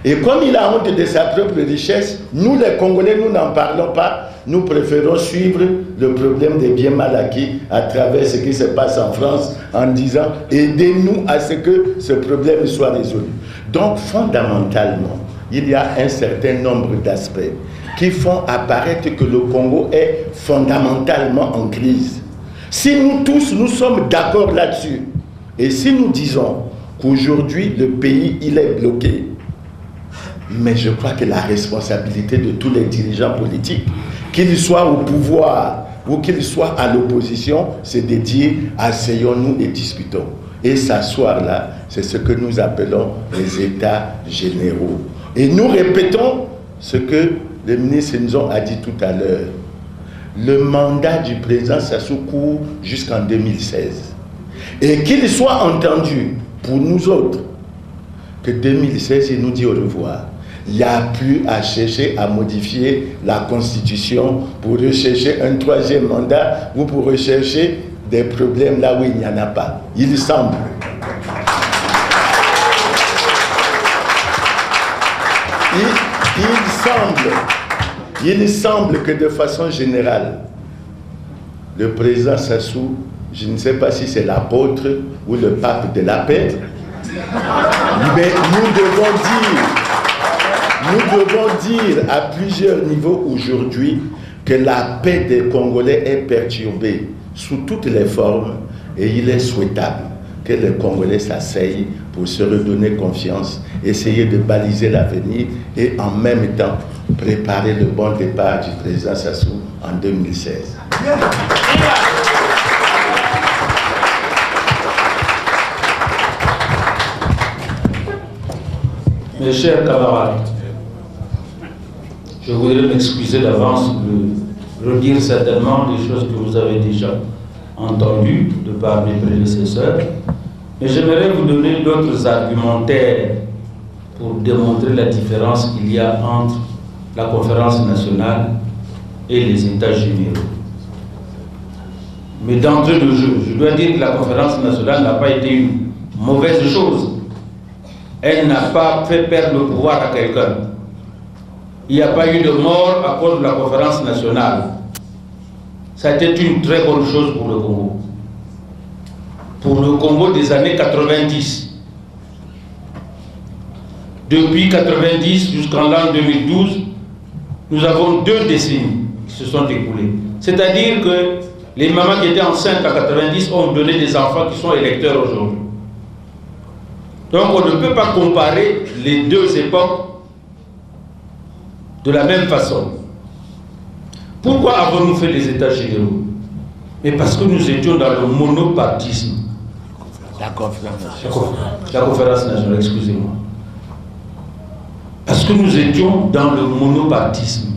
G: Et comme il a honte de sa propre richesse, nous les Congolais, nous n'en parlons pas. Nous préférons suivre le problème des biens mal acquis à travers ce qui se passe en France en disant « aidez-nous à ce que ce problème soit résolu ». Donc fondamentalement, il y a un certain nombre d'aspects qui font apparaître que le Congo est fondamentalement en crise. Si nous tous, nous sommes d'accord là-dessus, et si nous disons qu'aujourd'hui, le pays, il est bloqué, mais je crois que la responsabilité de tous les dirigeants politiques, qu'ils soient au pouvoir ou qu'ils soient à l'opposition, c'est de dire asseyons-nous et discutons. Et s'asseoir là, c'est ce que nous appelons les États généraux. Et nous répétons ce que le ministre Nzon a dit tout à l'heure. Le mandat du président Sassou court jusqu'en 2016. Et qu'il soit entendu pour nous autres que 2016, il nous dit au revoir. Il n'y a plus à chercher à modifier la Constitution pour rechercher un troisième mandat ou pour rechercher des problèmes là où il n'y en a pas. Il semble. Il semble que de façon générale, le président Sassou, je ne sais pas si c'est l'apôtre ou le pape de la paix, mais nous devons dire à plusieurs niveaux aujourd'hui que la paix des Congolais est perturbée sous toutes les formes et il est souhaitable que les Congolais s'asseyent pour se redonner confiance, essayer de baliser l'avenir et en même temps préparer le bon départ du président Sassou en 2016.
H: Mes chers camarades, je voudrais m'excuser d'avance de redire certainement des choses que vous avez déjà entendues de par mes prédécesseurs, mais j'aimerais vous donner d'autres argumentaires pour démontrer la différence qu'il y a entre la conférence nationale et les États généraux. Mais d'entrée de jeu, je dois dire que la conférence nationale n'a pas été une mauvaise chose. Elle n'a pas fait perdre le pouvoir à quelqu'un. Il n'y a pas eu de mort à cause de la conférence nationale. Ça a été une très bonne chose pour le Congo. Pour le Congo des années 90. Depuis 90 jusqu'en l'an 2012, nous avons 2 décennies qui se sont écoulées. C'est-à-dire que les mamans qui étaient enceintes en 90 ont donné des enfants qui sont électeurs aujourd'hui. Donc on ne peut pas comparer les deux époques de la même façon. Pourquoi avons-nous fait les États généraux? Mais parce que nous étions dans le monopartisme. La conférence nationale, excusez-moi. Parce que nous étions dans le monopartisme.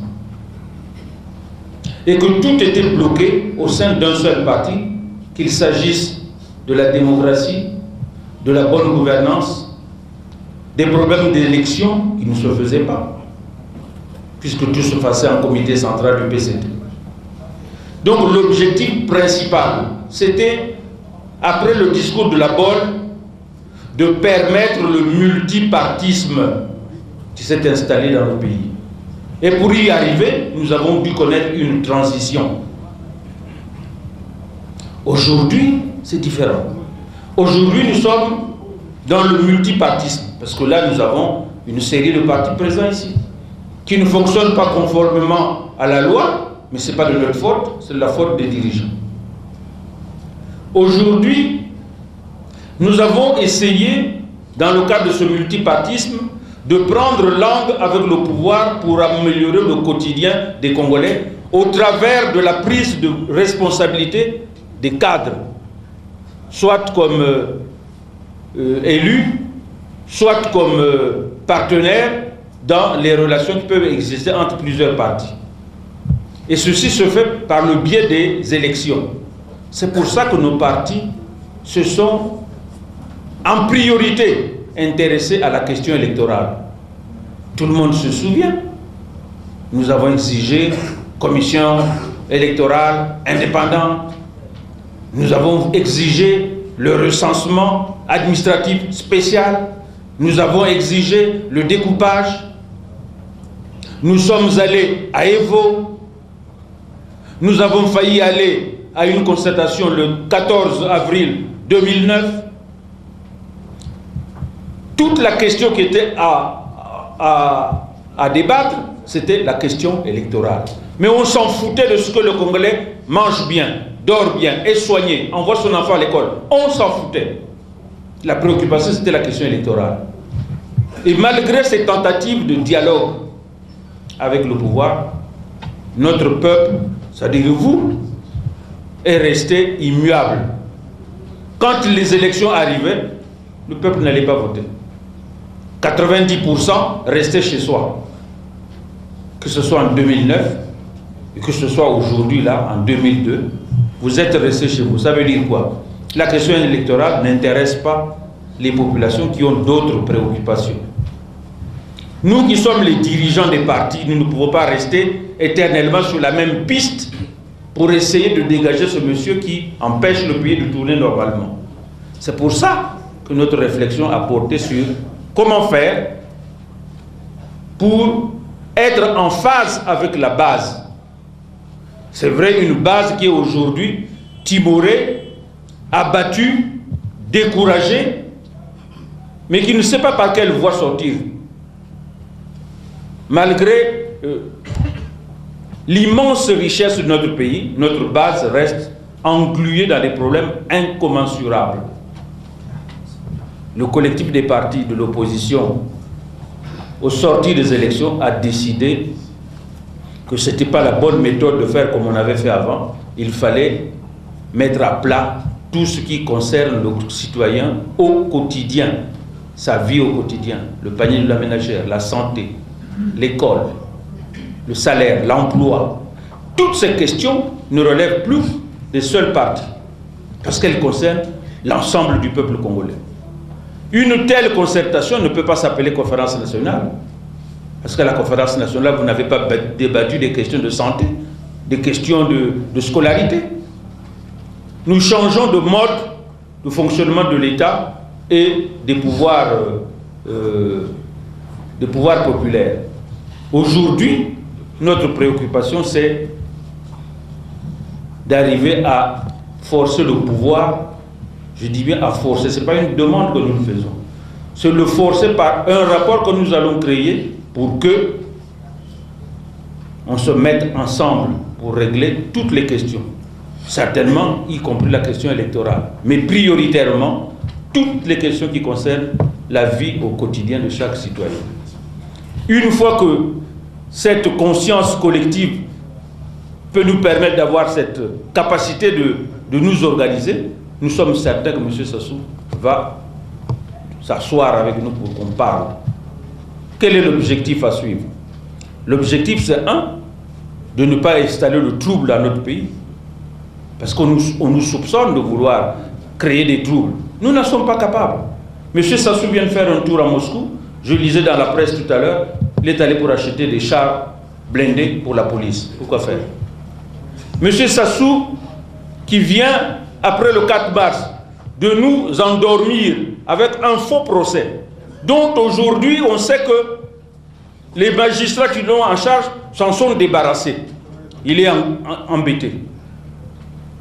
H: Et que tout était bloqué au sein d'un seul parti, qu'il s'agisse de la démocratie, de la bonne gouvernance, des problèmes d'élection qui ne se faisaient pas, puisque tout se passait en comité central du PCT. Donc l'objectif principal, c'était, après le discours de la Bolle, de permettre le multipartisme qui s'est installé dans le pays. Et pour y arriver, nous avons dû connaître une transition. Aujourd'hui, c'est différent. Aujourd'hui, nous sommes dans le multipartisme, parce que là, nous avons une série de partis présents ici, qui ne fonctionnent pas conformément à la loi, mais ce n'est pas de notre faute, c'est de la faute des dirigeants. Aujourd'hui, nous avons essayé, dans le cadre de ce multipartisme, de prendre langue avec le pouvoir pour améliorer le quotidien des Congolais au travers de la prise de responsabilité des cadres, soit comme élus, soit comme partenaires dans les relations qui peuvent exister entre plusieurs partis. Et ceci se fait par le biais des élections. C'est pour ça que nos partis se sont en priorité intéressés à la question électorale. Tout le monde se souvient. Nous avons exigé commission électorale indépendante. Nous avons exigé le recensement administratif spécial. Nous avons exigé le découpage. Nous sommes allés à Evo. Nous avons failli aller à une concertation le 14 avril 2009. Toute la question qui était à débattre, c'était la question électorale. Mais on s'en foutait de ce que le Congolais mange bien, dort bien, est soigné, envoie son enfant à l'école. On s'en foutait. La préoccupation, c'était la question électorale. Et malgré ces tentatives de dialogue avec le pouvoir, notre peuple, c'est-à-dire vous, est resté immuable. Quand les élections arrivaient, le peuple n'allait pas voter. 90% restaient chez soi. Que ce soit en 2009 et que ce soit aujourd'hui, là, en 2002, vous êtes restés chez vous. Ça veut dire quoi? La question électorale n'intéresse pas les populations qui ont d'autres préoccupations. Nous qui sommes les dirigeants des partis, nous ne pouvons pas rester éternellement sur la même piste pour essayer de dégager ce monsieur qui empêche le pays de tourner normalement. C'est pour ça que notre réflexion a porté sur comment faire pour être en phase avec la base. C'est vrai, une base qui est aujourd'hui timorée, abattue, découragée, mais qui ne sait pas par quelle voie sortir. Malgré l'immense richesse de notre pays, notre base reste engluée dans des problèmes incommensurables. Le collectif des partis de l'opposition, au sortir des élections, a décidé que ce n'était pas la bonne méthode de faire comme on avait fait avant. Il fallait mettre à plat tout ce qui concerne le citoyen au quotidien, sa vie au quotidien, le panier de la ménagère, la santé, l'école, le salaire, l'emploi. Toutes ces questions ne relèvent plus des seuls partis, parce qu'elles concernent l'ensemble du peuple congolais. Une telle concertation ne peut pas s'appeler conférence nationale, parce qu'à la conférence nationale, vous n'avez pas débattu des questions de santé, des questions de scolarité. Nous changeons de mode de fonctionnement de l'État et des pouvoirs populaires. Aujourd'hui, notre préoccupation, c'est d'arriver à forcer le pouvoir. Je dis bien à forcer, ce n'est pas une demande que nous faisons. C'est le forcer par un rapport que nous allons créer pour que on se mette ensemble pour régler toutes les questions. Certainement, y compris la question électorale. Mais prioritairement, toutes les questions qui concernent la vie au quotidien de chaque citoyen. Une fois que cette conscience collective peut nous permettre d'avoir cette capacité de nous organiser, nous sommes certains que M. Sassou va s'asseoir avec nous pour qu'on parle. Quel est l'objectif à suivre? L'objectif, c'est de ne pas installer le trouble dans notre pays. Parce qu'on nous soupçonne de vouloir créer des troubles. Nous n'en sommes pas capables. M. Sassou vient de faire un tour à Moscou. Je lisais dans la presse tout à l'heure, il est allé pour acheter des chars blindés pour la police. Pourquoi faire? M. Sassou, qui vient, après le 4 mars, de nous endormir avec un faux procès, dont aujourd'hui on sait que les magistrats qui l'ont en charge s'en sont débarrassés. Il est embêté.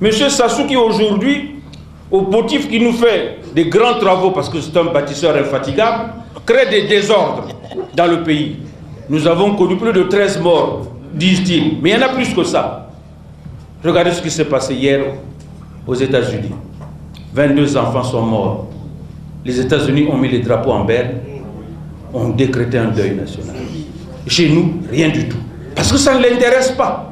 H: M. Sassou qui aujourd'hui, au motif qui nous fait des grands travaux, parce que c'est un bâtisseur infatigable, crée des désordres dans le pays. Nous avons connu plus de 13 morts, disent-ils, mais il y en a plus que ça. Regardez ce qui s'est passé hier aux États-Unis. 22 enfants sont morts. Les États-Unis ont mis les drapeaux en berne, ont décrété un deuil national. Chez nous, rien du tout. Parce que ça ne l'intéresse pas.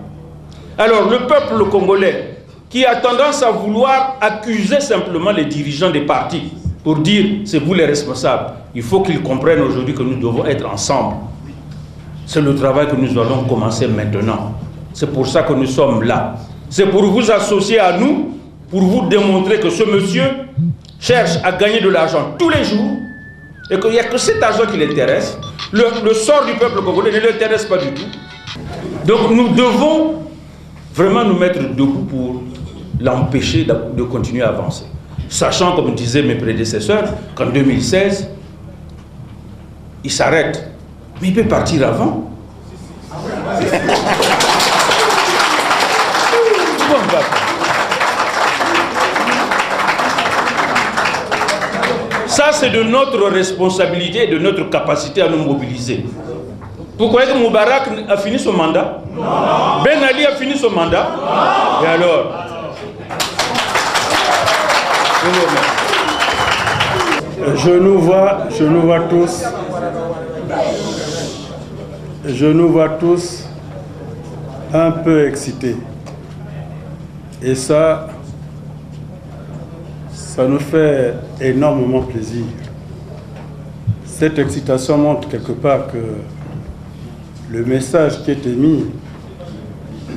H: Alors, le peuple congolais, qui a tendance à vouloir accuser simplement les dirigeants des partis pour dire c'est vous les responsables. Il faut qu'ils comprennent aujourd'hui que nous devons être ensemble. C'est le travail que nous allons commencer maintenant. C'est pour ça que nous sommes là. C'est pour vous associer à nous, pour vous démontrer que ce monsieur cherche à gagner de l'argent tous les jours et qu'il n'y a que cet argent qui l'intéresse. Le sort du peuple congolais ne l'intéresse pas du tout. Donc nous devons vraiment nous mettre debout pour l'empêcher de continuer à avancer. Sachant, comme disaient mes prédécesseurs, qu'en 2016, il s'arrête. Mais il peut partir avant. Ça, c'est de notre responsabilité et de notre capacité à nous mobiliser. Vous croyez que Moubarak a fini son mandat? Non. Ben Ali a fini son mandat? Non. Et alors?
I: Je nous vois tous un peu excités. Et ça nous fait énormément plaisir. Cette excitation montre quelque part que le message qui est émis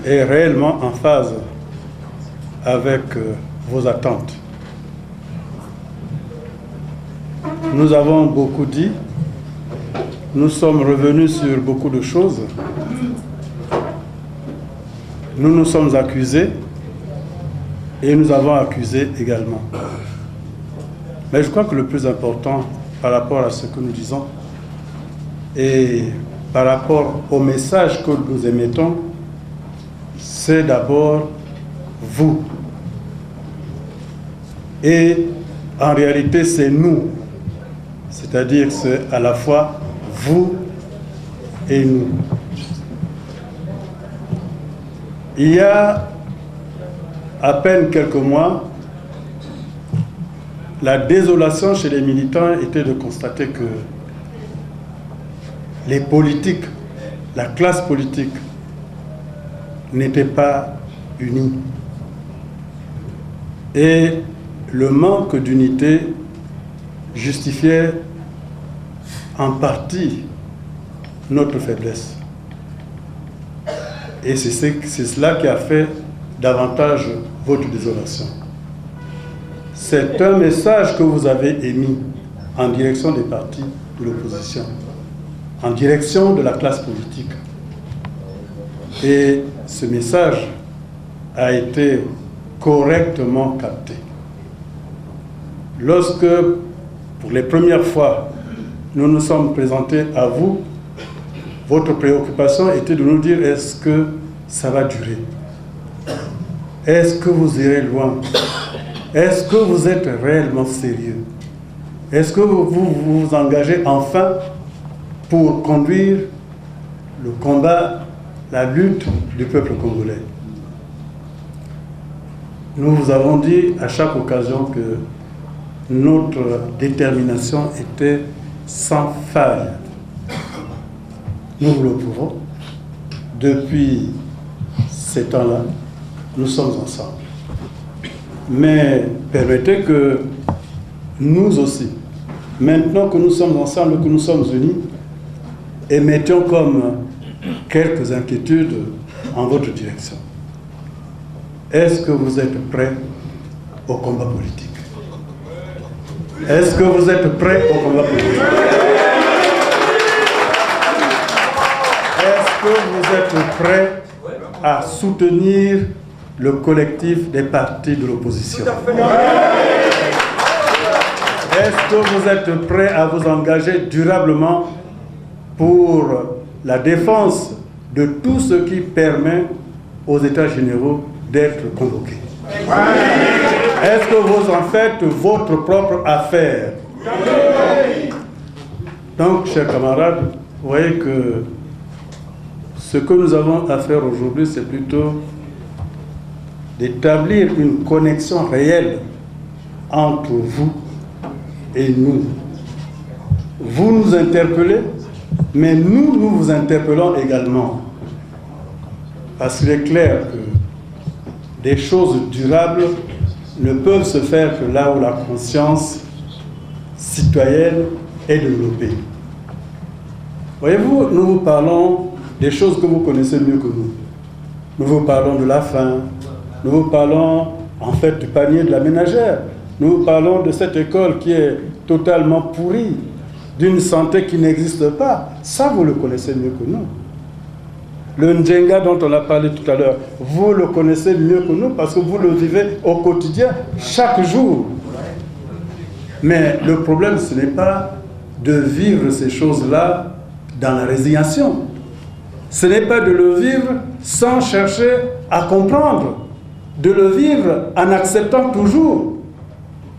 I: est réellement en phase avec vos attentes. Nous avons beaucoup dit, nous sommes revenus sur beaucoup de choses. Nous nous sommes accusés et nous avons accusé également. Mais je crois que le plus important par rapport à ce que nous disons et par rapport au message que nous émettons, c'est d'abord vous. Et en réalité, c'est nous. C'est-à-dire que c'est à la fois vous et nous. Il y a à peine quelques mois, la désolation chez les militants était de constater que les politiques, la classe politique, n'étaient pas unis. Et le manque d'unité justifiait en partie notre faiblesse. Et c'est cela qui a fait davantage votre désolation. C'est un message que vous avez émis en direction des partis de l'opposition, en direction de la classe politique. Et ce message a été correctement capté. Lorsque, pour les premières fois, nous nous sommes présentés à vous, votre préoccupation était de nous dire est-ce que ça va durer? Est-ce que vous irez loin? Est-ce que vous êtes réellement sérieux? Est-ce que vous vous engagez enfin pour conduire le combat, la lutte du peuple congolais? nous vous avons dit à chaque occasion que notre détermination était sans faille. Nous vous le prouvons. Depuis ces temps-là, nous sommes ensemble. Mais permettez que nous aussi, maintenant que nous sommes ensemble, que nous sommes unis, émettions comme quelques inquiétudes en votre direction. Est-ce que vous êtes prêts au combat politique? Est-ce que vous êtes prêts au combat politique? Est-ce que vous êtes prêts à soutenir le collectif des partis de l'opposition? Est-ce que vous êtes prêts à vous engager durablement pour la défense de tout ce qui permet aux États généraux d'être convoqués? Est-ce que vous en faites votre propre affaire? Donc, chers camarades, vous voyez que ce que nous avons à faire aujourd'hui, c'est plutôt d'établir une connexion réelle entre vous et nous. Vous nous interpellez, mais nous vous interpellons également. Parce qu'il est clair que des choses durables ne peuvent se faire que là où la conscience citoyenne est développée. Voyez-vous, nous vous parlons des choses que vous connaissez mieux que nous. Nous vous parlons de la faim, nous vous parlons en fait du panier de la ménagère, nous vous parlons de cette école qui est totalement pourrie, d'une santé qui n'existe pas. Ça, vous le connaissez mieux que nous. Le Ndjenga dont on a parlé tout à l'heure, vous le connaissez mieux que nous parce que vous le vivez au quotidien, chaque jour. Mais le problème, ce n'est pas de vivre ces choses-là dans la résignation. Ce n'est pas de le vivre sans chercher à comprendre, de le vivre en acceptant toujours.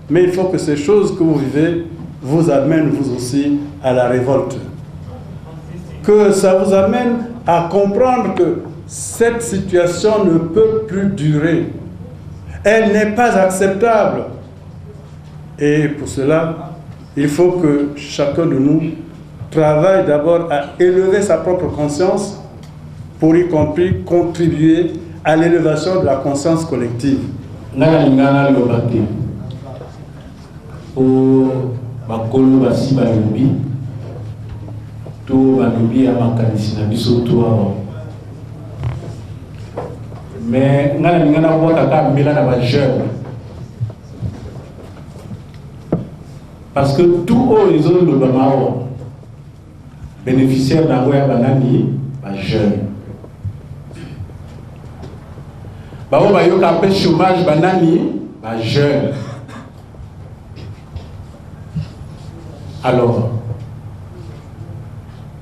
I: Mais il faut que ces choses que vous vivez vous amènent vous aussi à la révolte. Que ça vous amène à comprendre que cette situation ne peut plus durer. Elle n'est pas acceptable. Et pour cela, il faut que chacun de nous travaille d'abord à élever sa propre conscience pour y compris contribuer à l'élévation de la conscience collective.
J: Mais parce que tout les autres le bénéficiaires d'un banani jeune. Chômage banani jeune. Alors,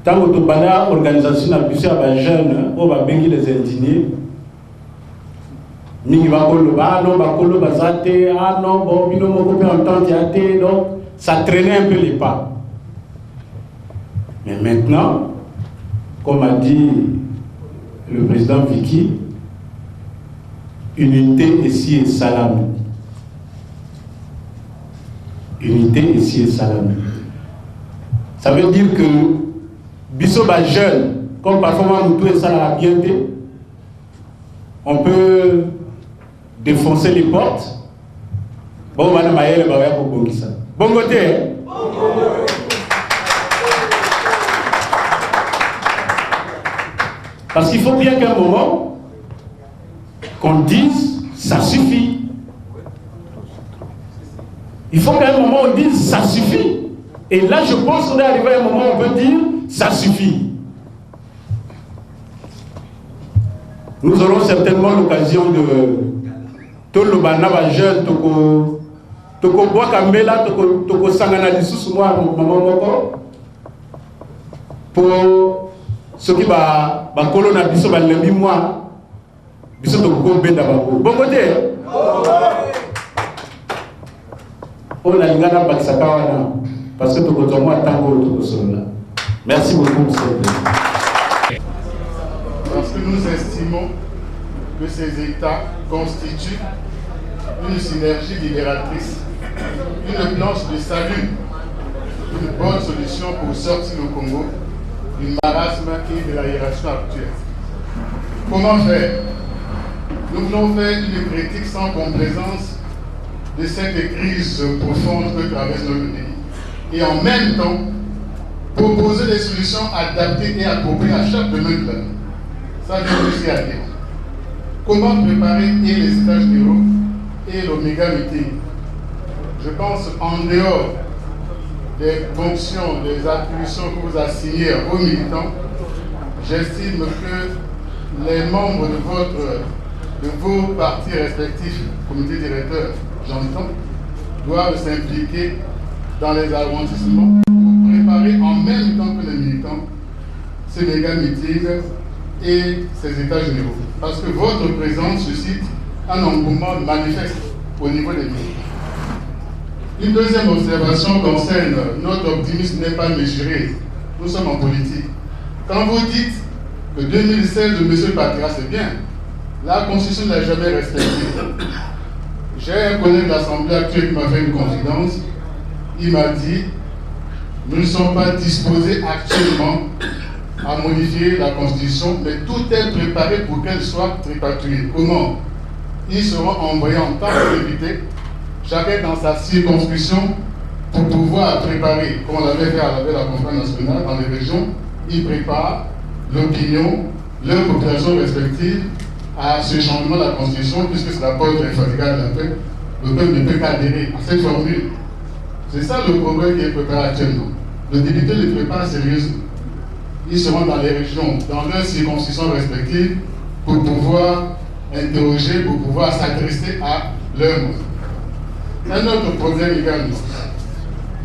J: tant que tu as organisation à jeunes, on va bénir les indignés. Donc, ça traînait un peu les pas. Mais maintenant, comme a dit le président Vicky, unité ici et salam. Unité ici et salam. Ça veut dire que Bissoba jeune, comme parfois nous tous ça la bienté, on peut défoncer les portes. Bon, madame Maëlle, va pour bon ça. Bon côté. Parce qu'il faut bien qu'à un moment, qu'on dise, ça suffit. Il faut qu'à un moment, on dise, ça suffit. Et là, je pense qu'on est arrivé à un moment où on peut dire, ça suffit. Nous aurons certainement l'occasion de tout le banaba jeune, toko bois kambela, toko sangana lisusu moi maman moko pour ceux qui ba kolona biso ba lembi moi biso toko benda ba bon côté on a lingana bakisaka wana parce que toko tomo tango toko sonna. Merci beaucoup monsieur le président.
K: Parce que nous estimons que ces États constituent
F: une synergie libératrice, une planche de salut, une bonne solution pour sortir le Congo du marasme et de la hiérarchie actuelle. Comment faire? Nous voulons faire une critique sans complaisance de cette crise profonde que traverse notre pays et en même temps proposer des solutions adaptées et appropriées à chaque domaine de la vie. Ça vient aussi à dire. Comment préparer et les états généraux et l'Omega Meeting? Je pense en dehors des fonctions, des attributions que vous assignez à vos militants, j'estime que les membres de vos partis respectifs, comité directeur, j'entends, doivent s'impliquer dans les arrondissements pour préparer en même temps que les militants ces méga meetings et ces états généraux. Parce que votre présence suscite un engouement manifeste au niveau des militants. Une deuxième observation concerne notre optimisme n'est pas mesuré. Nous sommes en politique. Quand vous dites que 2016 de M. Patera, c'est bien, la Constitution n'a jamais respecté. J'ai un collègue de l'Assemblée actuelle qui m'a fait une confidence. Il m'a dit, nous ne sommes pas disposés actuellement à modifier la Constitution, mais tout est préparé pour qu'elle soit tripatouillée. Comment? Ils seront envoyés en tant que députés, chacun dans sa circonscription, pour pouvoir préparer, comme on l'avait fait à la conférence nationale dans les régions, ils préparent l'opinion, leurs populations respectives à ce changement de la Constitution, puisque c'est la porte infatigable de la paix. Le peuple ne peut qu'adhérer à cette formule. C'est ça le progrès qui est préparé actuellement. Le député le prépare sérieusement. Ils seront dans les régions, dans leurs circonscriptions respectives, pour pouvoir interroger, pour pouvoir s'adresser à leurs mots. Un autre problème également.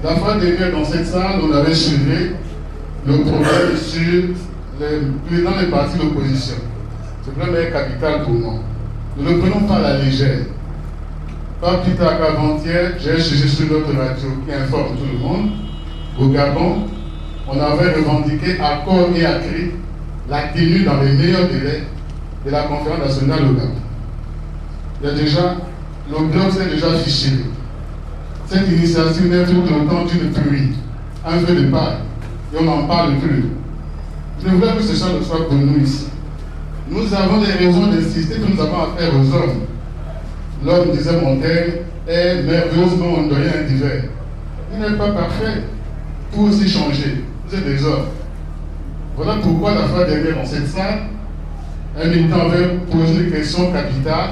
F: La fois dernière, dans cette salle, on avait soulevé le problème sur les dans les partis d'opposition. Ce problème est capital pour moi. Nous ne le prenons pas à la légère. Pas plus tard qu'avant-hier, j'ai un sujet sur notre radio qui informe tout le monde. Au Gabon, on avait revendiqué à corps et à cri la tenue dans les meilleurs délais de la conférence nationale au Gabon. Il y a déjà, le bloc s'est déjà fiché. Cette initiative n'est plus que le temps d'une pluie, un feu de paille, et on n'en parle plus. Je voulais que ce soit le choix pour nous ici. Nous avons des raisons d'insister que nous avons affaire aux hommes. L'homme, disait Montaigne, est merveilleusement ondoyant et divers. Il n'est pas parfait pour aussi changer. Vous êtes des hommes. Voilà pourquoi la fois dernière dans cette salle, un militant avait posé une question capitale,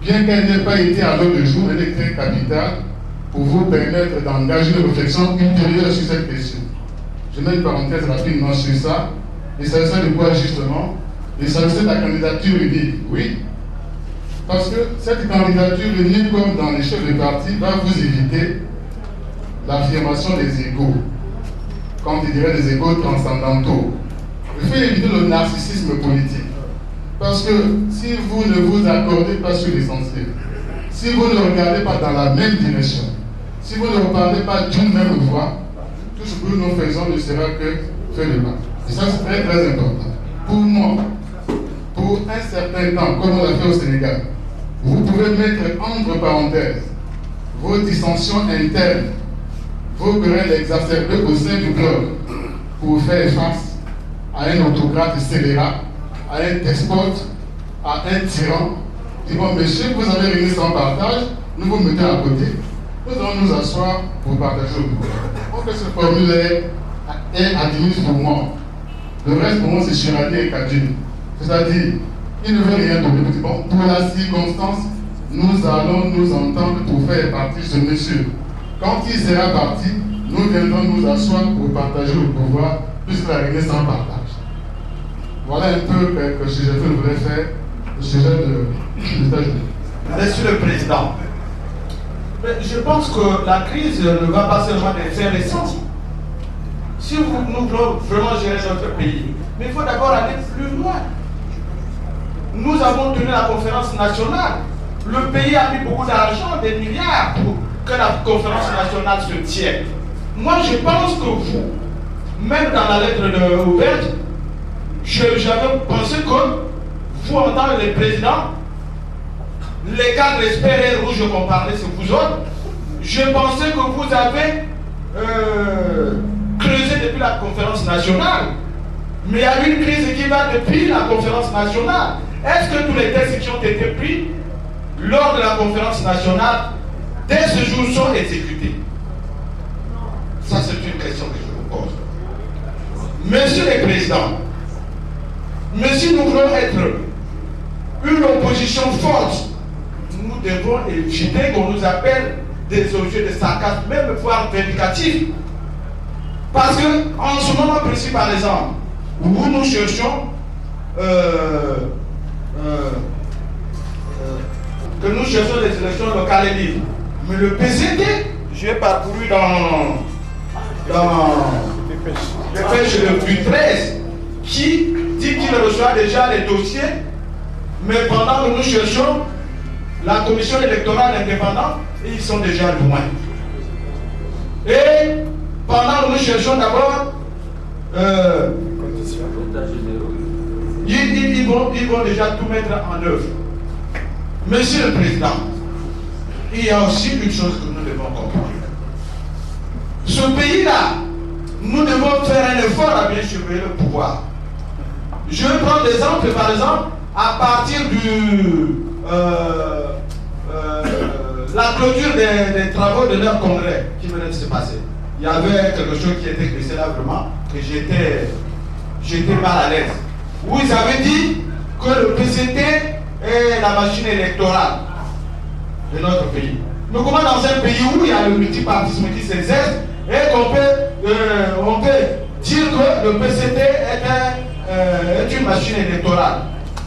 F: bien qu'elle n'ait pas été à l'ordre du jour, elle était capitale pour vous permettre d'engager une réflexion ultérieure sur cette question. Je mets une parenthèse rapidement sur ça. Il s'agissait de quoi justement? Il s'agissait de la candidature unique. Oui. Parce que cette candidature unique, comme dans les chefs de parti, va vous éviter l'affirmation des égos. Quand il dirait des égos transcendantaux. Il faut éviter le narcissisme politique. Parce que si vous ne vous accordez pas sur l'essentiel, si vous ne regardez pas dans la même direction, si vous ne parlez pas d'une même voix, tout ce que nous faisons ne sera que fait de mal. Et ça, c'est très très important. Pour moi, pour un certain temps, comme on l'a fait au Sénégal, vous pouvez mettre entre parenthèses vos dissensions internes, vos querelles exacerbées au sein du bloc pour faire face à un autocrate scélérat, à un despote, à un tyran. Dis bon, monsieur, vous avez réuni sans partage, nous vous mettez à côté, nous allons nous asseoir pour partager le pouvoir. Donc cette formule est admise pour moi. Le reste pour moi c'est Chirani et Kadjini. C'est-à-dire, il ne veut rien donner. Bon, pour la circonstance, nous allons nous entendre pour faire partie de ce monsieur. Quand il sera parti, nous viendrons nous asseoir pour partager le pouvoir, puisque la réunion sans partage. Voilà un peu que je voulais faire au sujet de l'état.
C: Monsieur le Président, je pense que la crise ne va pas seulement faire ressentir. Si nous voulons vraiment gérer notre pays, mais il faut d'abord aller plus loin. Nous avons tenu la conférence nationale. Le pays a mis beaucoup d'argent, des milliards, pour que la conférence nationale se tienne. Moi, je pense que vous, même dans la lettre ouverte, j'avais pensé que vous, en tant que président, les cadres espérés rouges qu'on parlait, c'est vous autres. Je pensais que vous avez creusé depuis la conférence nationale. Mais il y a une crise qui va depuis la conférence nationale. Est-ce que tous les textes qui ont été pris lors de la conférence nationale, dès ce jour, sont exécutés? Ça, c'est une question que je vous pose. Monsieur le Président, mais si nous voulons être une opposition forte, nous devons éviter qu'on nous appelle des objets de sarcasme, même voire vindicatifs. Parce que, en ce moment précis, par exemple, où nous cherchons que nous cherchons les élections locales et libres. Mais le PCT, j'ai parcouru dans le pêche du 13, qui dit qu'il reçoit déjà les dossiers, mais pendant que nous cherchons la commission électorale indépendante, ils sont déjà loin. Et pendant que nous cherchons d'abord ils vont déjà tout mettre en œuvre. Monsieur le Président, il y a aussi une chose que nous devons comprendre. Ce pays-là, nous devons faire un effort à bien surveiller le pouvoir. Je vais prendre l'exemple, par exemple, à partir la clôture des travaux de leur congrès qui venait de se passer. Il y avait quelque chose qui était glissé là vraiment, que j'étais mal à l'aise. Où ils avaient dit que le PCT est la machine électorale de notre pays. Mais comment dans un pays où il y a le multipartisme qui s'exerce et qu'on peut dire que le PCT est une machine électorale?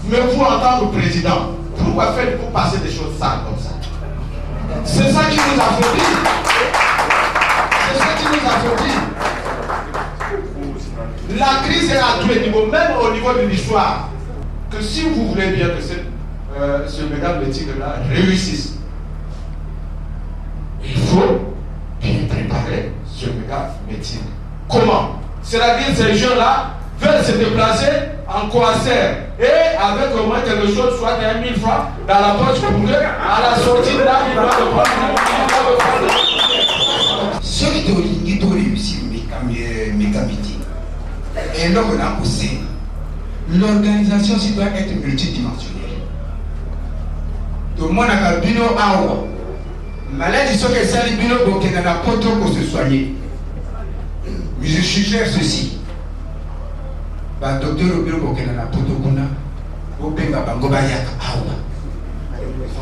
C: Mais vous, en tant que président, pourquoi faites-vous passer des choses sales comme ça? C'est ça qui nous affaiblit. C'est ça qui nous affaiblit. La crise est à tous les niveaux, même au niveau de l'histoire. Que si vous voulez bien que ce méga meeting-là réussisse, il faut bien préparer ce méga meeting. Comment? C'est-à-dire que ces gens-là veulent se déplacer en concert et avec au moins quelque chose, soit 1 000 francs dans la poche pour que, à la sortie de là, il doit le prendre.
K: Ceux qui ont réussi le méga meeting, et là on a poussé, l'organisation doit être multidimensionnelle. Tout le monde a un bino awa. Maladie sont que ça les bino pour qu'il y ait un poto pour se soigner. Mais je suggère ceci. Le docteur au bureau pour qu'il y ait un poto qu'on a. Au benga bango bayak awa.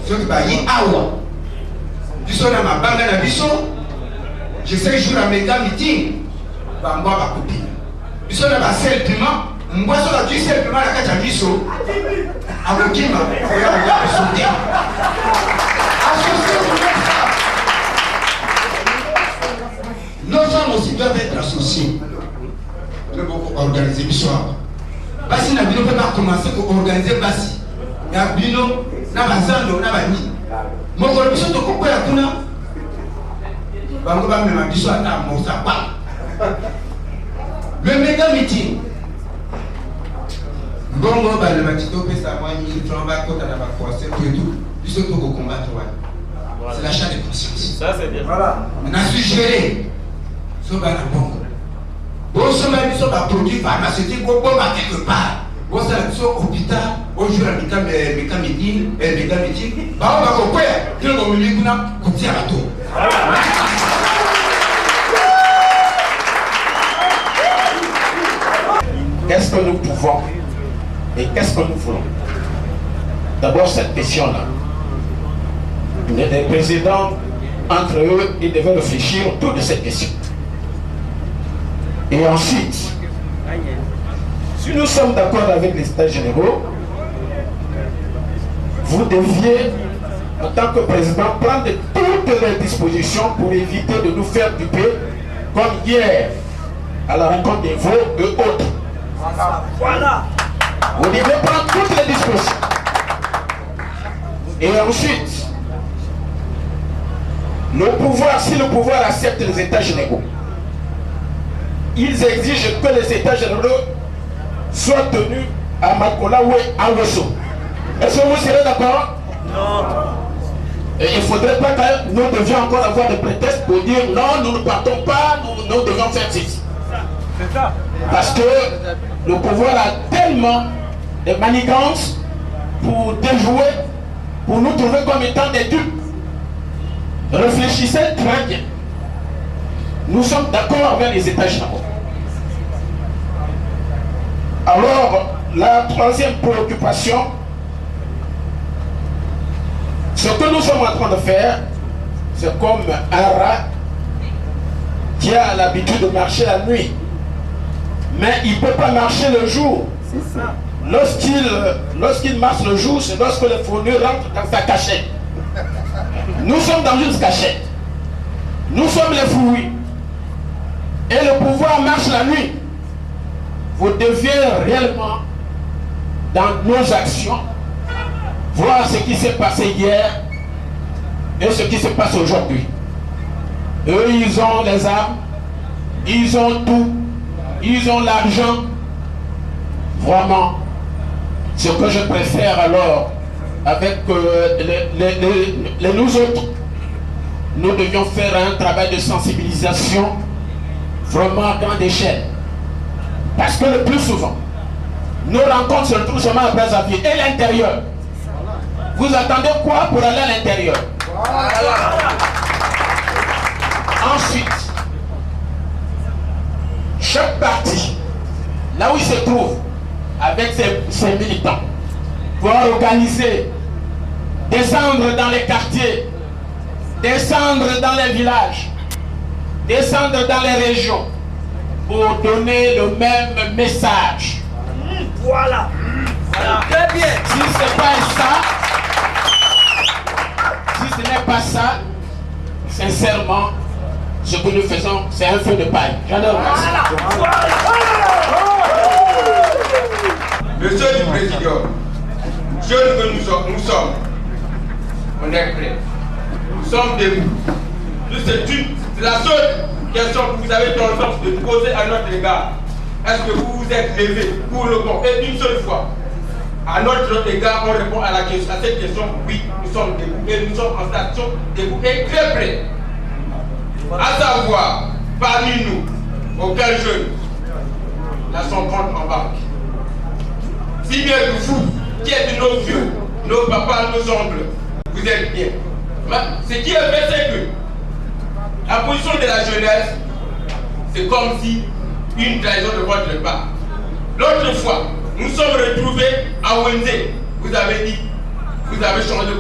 K: Ce qui va y awa. Biso na ma banga na biso. Je sais jour à méga meeting. Bango ba copine. Biso na ba sel piment. Mboiso la tu sel piment la kacha biso. Abokima. Oya sauter. Nos femmes aussi doivent être associées. Nous devons organiser l'histoire. Basi na bino peut pas commencer à organiser basi. Ya bino na bazando na bani. Moko biso to ko ya kuna. Bango ba mema biso ata mosa pa. Le méga meeting. Bongo ba le matito pesa moi 1000 francs ba kota na ba forcer tout. Biso to ko combattre wa. C'est l'achat de conscience.
L: Ça c'est bien.
K: Voilà. On a suggéré. Soba na bongo. Bon, ce même sont pas produits pharmaceutiques, bon, quelque part. Bon, c'est un hôpital, au jour à mécamédine, mécamédine. Bah, on va couper, il y a un moment où on a coupé à tout.
M: Qu'est-ce que nous pouvons et qu'est-ce que nous voulons? D'abord, cette question-là. Les présidents, entre eux, ils devaient réfléchir autour de cette question. Et ensuite, si nous sommes d'accord avec les États généraux, vous deviez, en tant que président, prendre toutes les dispositions pour éviter de nous faire duper, comme hier, à la rencontre des veaux et autres. Voilà. Vous devez prendre toutes les dispositions. Et ensuite, le pouvoir, si le pouvoir accepte les États généraux, ils exigent que les États généraux soient tenus à Makola ou à Wosso. Est-ce que vous serez d'accord? Et il ne faudrait pas que nous devions encore avoir des prétextes pour dire non, nous ne partons pas, nous devons faire ceci. Parce que le pouvoir a tellement de manigances pour déjouer, pour nous trouver comme étant des dupes. Réfléchissez très bien. Nous sommes d'accord avec les États généraux. Alors, la troisième préoccupation, ce que nous sommes en train de faire, c'est comme un rat qui a l'habitude de marcher la nuit. Mais il ne peut pas marcher le jour. Lorsqu'il marche le jour, c'est lorsque le fournu rentre dans sa cachette. Nous sommes dans une cachette. Nous sommes les fruits. Et le pouvoir marche la nuit. Vous deviez réellement, dans nos actions, voir ce qui s'est passé hier et ce qui se passe aujourd'hui. Eux, ils ont les armes, ils ont tout, ils ont l'argent. Vraiment, ce que je préfère alors, avec nous autres, nous devions faire un travail de sensibilisation vraiment à grande échelle. Parce que le plus souvent, nos rencontres se retrouvent seulement à Brazzaville et l'intérieur. Vous attendez quoi pour aller à l'intérieur? Ensuite, chaque parti, là où il se trouve, avec ses militants, doit organiser, descendre dans les quartiers, descendre dans les villages, descendre dans les régions, pour donner le même message. Voilà. Très bien. Si ce n'est pas ça, si ce n'est pas ça, sincèrement, ce que nous faisons, c'est un feu de paille. J'en ai remercié.
L: Monsieur du Président, jeunes que nous sommes, on est prêts. Nous sommes debout. C'est la seule question que vous avez dans le sens de poser à notre égard. Est-ce que vous vous êtes levé pour le compte? Et une seule fois, à notre égard, on répond à cette question, oui, nous sommes debout. Et nous sommes en station debout et très près. À savoir, parmi nous, aucun jeune n'a son compte en banque. Si bien que vous, qui êtes nos vieux, nos papas, nos oncles, vous êtes bien. Ce qui est fait, c'est que la position de la jeunesse, c'est comme si une trahison de votre part. L'autre fois, nous sommes retrouvés à Wenzé. Vous avez dit, vous avez changé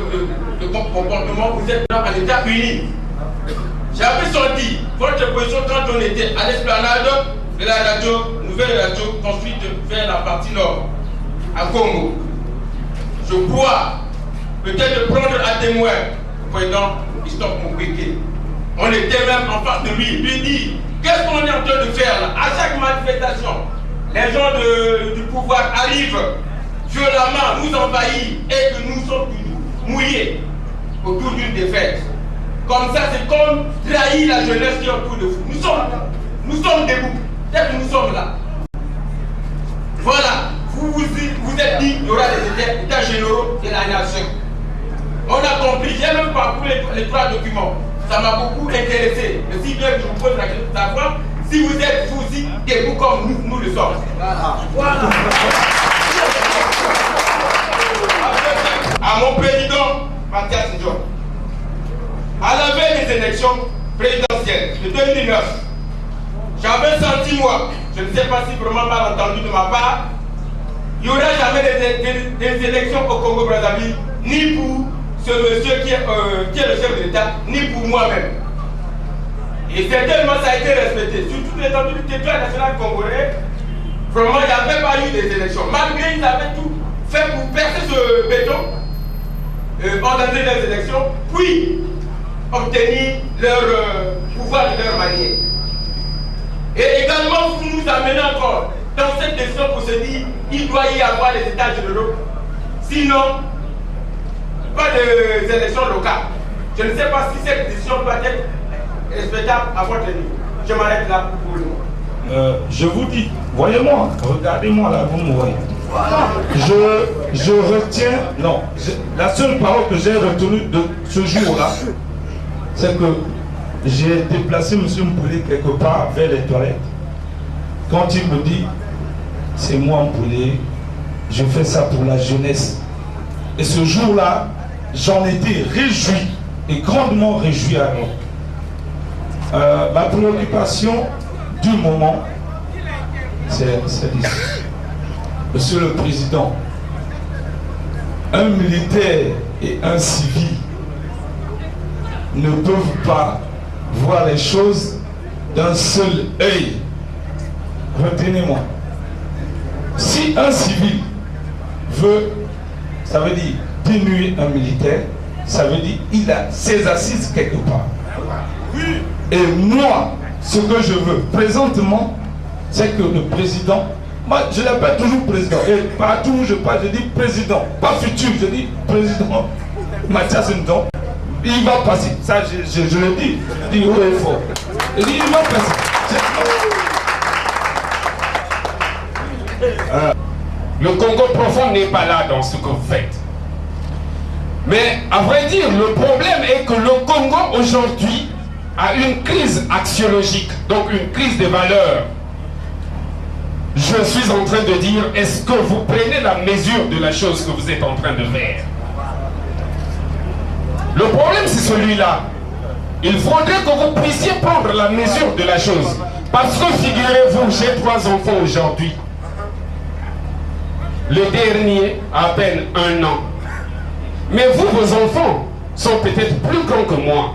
L: de comportement, vous êtes dans un état uni. J'avais senti votre position quand on était à l'esplanade de la radio, nouvelle radio construite vers la partie nord, à Congo. Je crois peut-être prendre à témoin le président Christophe Mukwege. On était même en face de lui dit, qu'est-ce qu'on est en train de faire là? À chaque manifestation, les gens du pouvoir arrivent violemment, nous envahissent et que nous sommes mouillés autour d'une défaite. Comme ça, c'est comme trahir la jeunesse qui est autour de vous. Nous sommes debout, dès que nous sommes là. Voilà, vous êtes dit qu'il y aura des états généraux de la nation. On a compris, j'ai même parcouru les 3 documents. Ça m'a beaucoup intéressé. Mais si bien que je vous pose la question de savoir si vous êtes vous aussi debout comme nous le sommes. Voilà. À mon président, Mathias Ndion, à la veille des élections présidentielles de 2009, j'avais senti, moi, je ne sais pas si vraiment mal entendu de ma part, il n'y aura jamais des élections au Congo-Brazzaville, ni pour ce monsieur qui est le chef de l'État, ni pour moi-même. Et certainement ça a été respecté. Sur toute l'étendue du territoire national congolais, vraiment il n'y avait pas eu des élections. Malgré ils avaient tout fait pour percer ce béton, organiser les élections, puis obtenir leur pouvoir de leur manière. Et également vous nous amenez encore dans cette décision pour se dire il doit y avoir les états généraux. Sinon, pas d'élections locales. Je ne sais pas si cette décision doit être respectable à votre niveau. Je Je m'arrête là pour le moment.
E: Je vous dis, voyez-moi, regardez-moi là, vous me voyez. Je retiens, non, la seule parole que j'ai retenue de ce jour-là, c'est que j'ai déplacé M. Mpoulé quelque part vers les toilettes. Quand il me dit, c'est moi Mpoulé, je fais ça pour la jeunesse. Et ce jour-là, j'en étais réjoui, et grandement réjoui alors. Ma préoccupation du moment, c'est ici. Monsieur le Président, un militaire et un civil ne peuvent pas voir les choses d'un seul œil. Retenez-moi. Si un civil veut, ça veut dire diminuer un militaire, ça veut dire qu'il a ses assises quelque part. Et moi, ce que je veux présentement, c'est que le président, moi je l'appelle toujours président, et partout où je parle, je dis président, pas futur, je dis président. Mathias Ndon, il va passer, ça je le dis, je dis haut et fort. Je dis il va passer.
N: Le Congo profond n'est pas là dans ce que vous faites. Mais à vrai dire, le problème est que le Congo aujourd'hui a une crise axiologique, donc une crise des valeurs. Je suis en train de dire, est-ce que vous prenez la mesure de la chose que vous êtes en train de faire? Le problème c'est celui-là. Il faudrait que vous puissiez prendre la mesure de la chose. Parce que figurez-vous, j'ai 3 enfants aujourd'hui. Le dernier a à peine 1 an. Mais vous, vos enfants, sont peut-être plus grands que moi.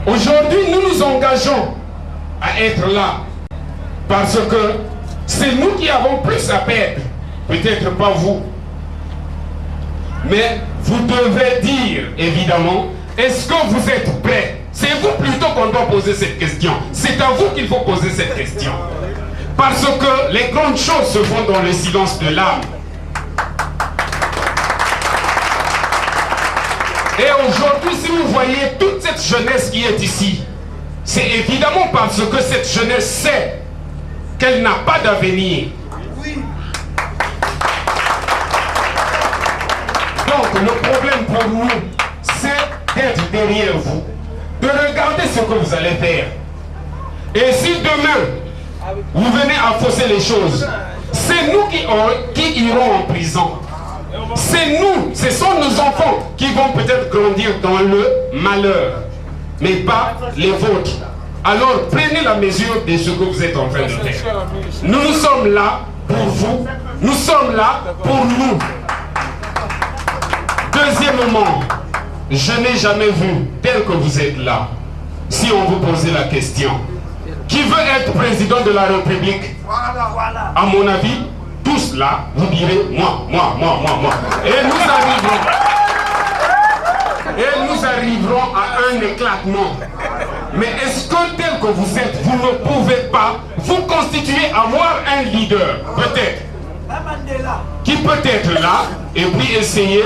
N: Aujourd'hui, nous nous engageons à être là. Parce que c'est nous qui avons plus à perdre. Peut-être pas vous. Mais vous devez dire, évidemment, est-ce que vous êtes prêts? C'est vous plutôt qu'on doit poser cette question. C'est à vous qu'il faut poser cette question. Parce que les grandes choses se font dans le silence de l'âme. Et aujourd'hui, si vous voyez toute cette jeunesse qui est ici, c'est évidemment parce que cette jeunesse sait qu'elle n'a pas d'avenir. Donc le problème pour nous, c'est d'être derrière vous, de regarder ce que vous allez faire. Et si demain, vous venez à fausser les choses, c'est nous qui irons en prison. C'est nous, ce sont nos enfants qui vont peut-être grandir dans le malheur, mais pas les vôtres. Alors prenez la mesure de ce que vous êtes en train de faire. Nous sommes là pour vous, nous sommes là pour nous. Deuxièmement, je n'ai jamais vu tel que vous êtes là. Si on vous posait la question, qui veut être président de la République? À mon avis, tous là, vous direz moi. Et nous arriverons à un éclatement. Mais est-ce que tel que vous êtes, vous ne pouvez pas vous constituer, avoir un leader, peut-être, qui peut être là, et puis essayer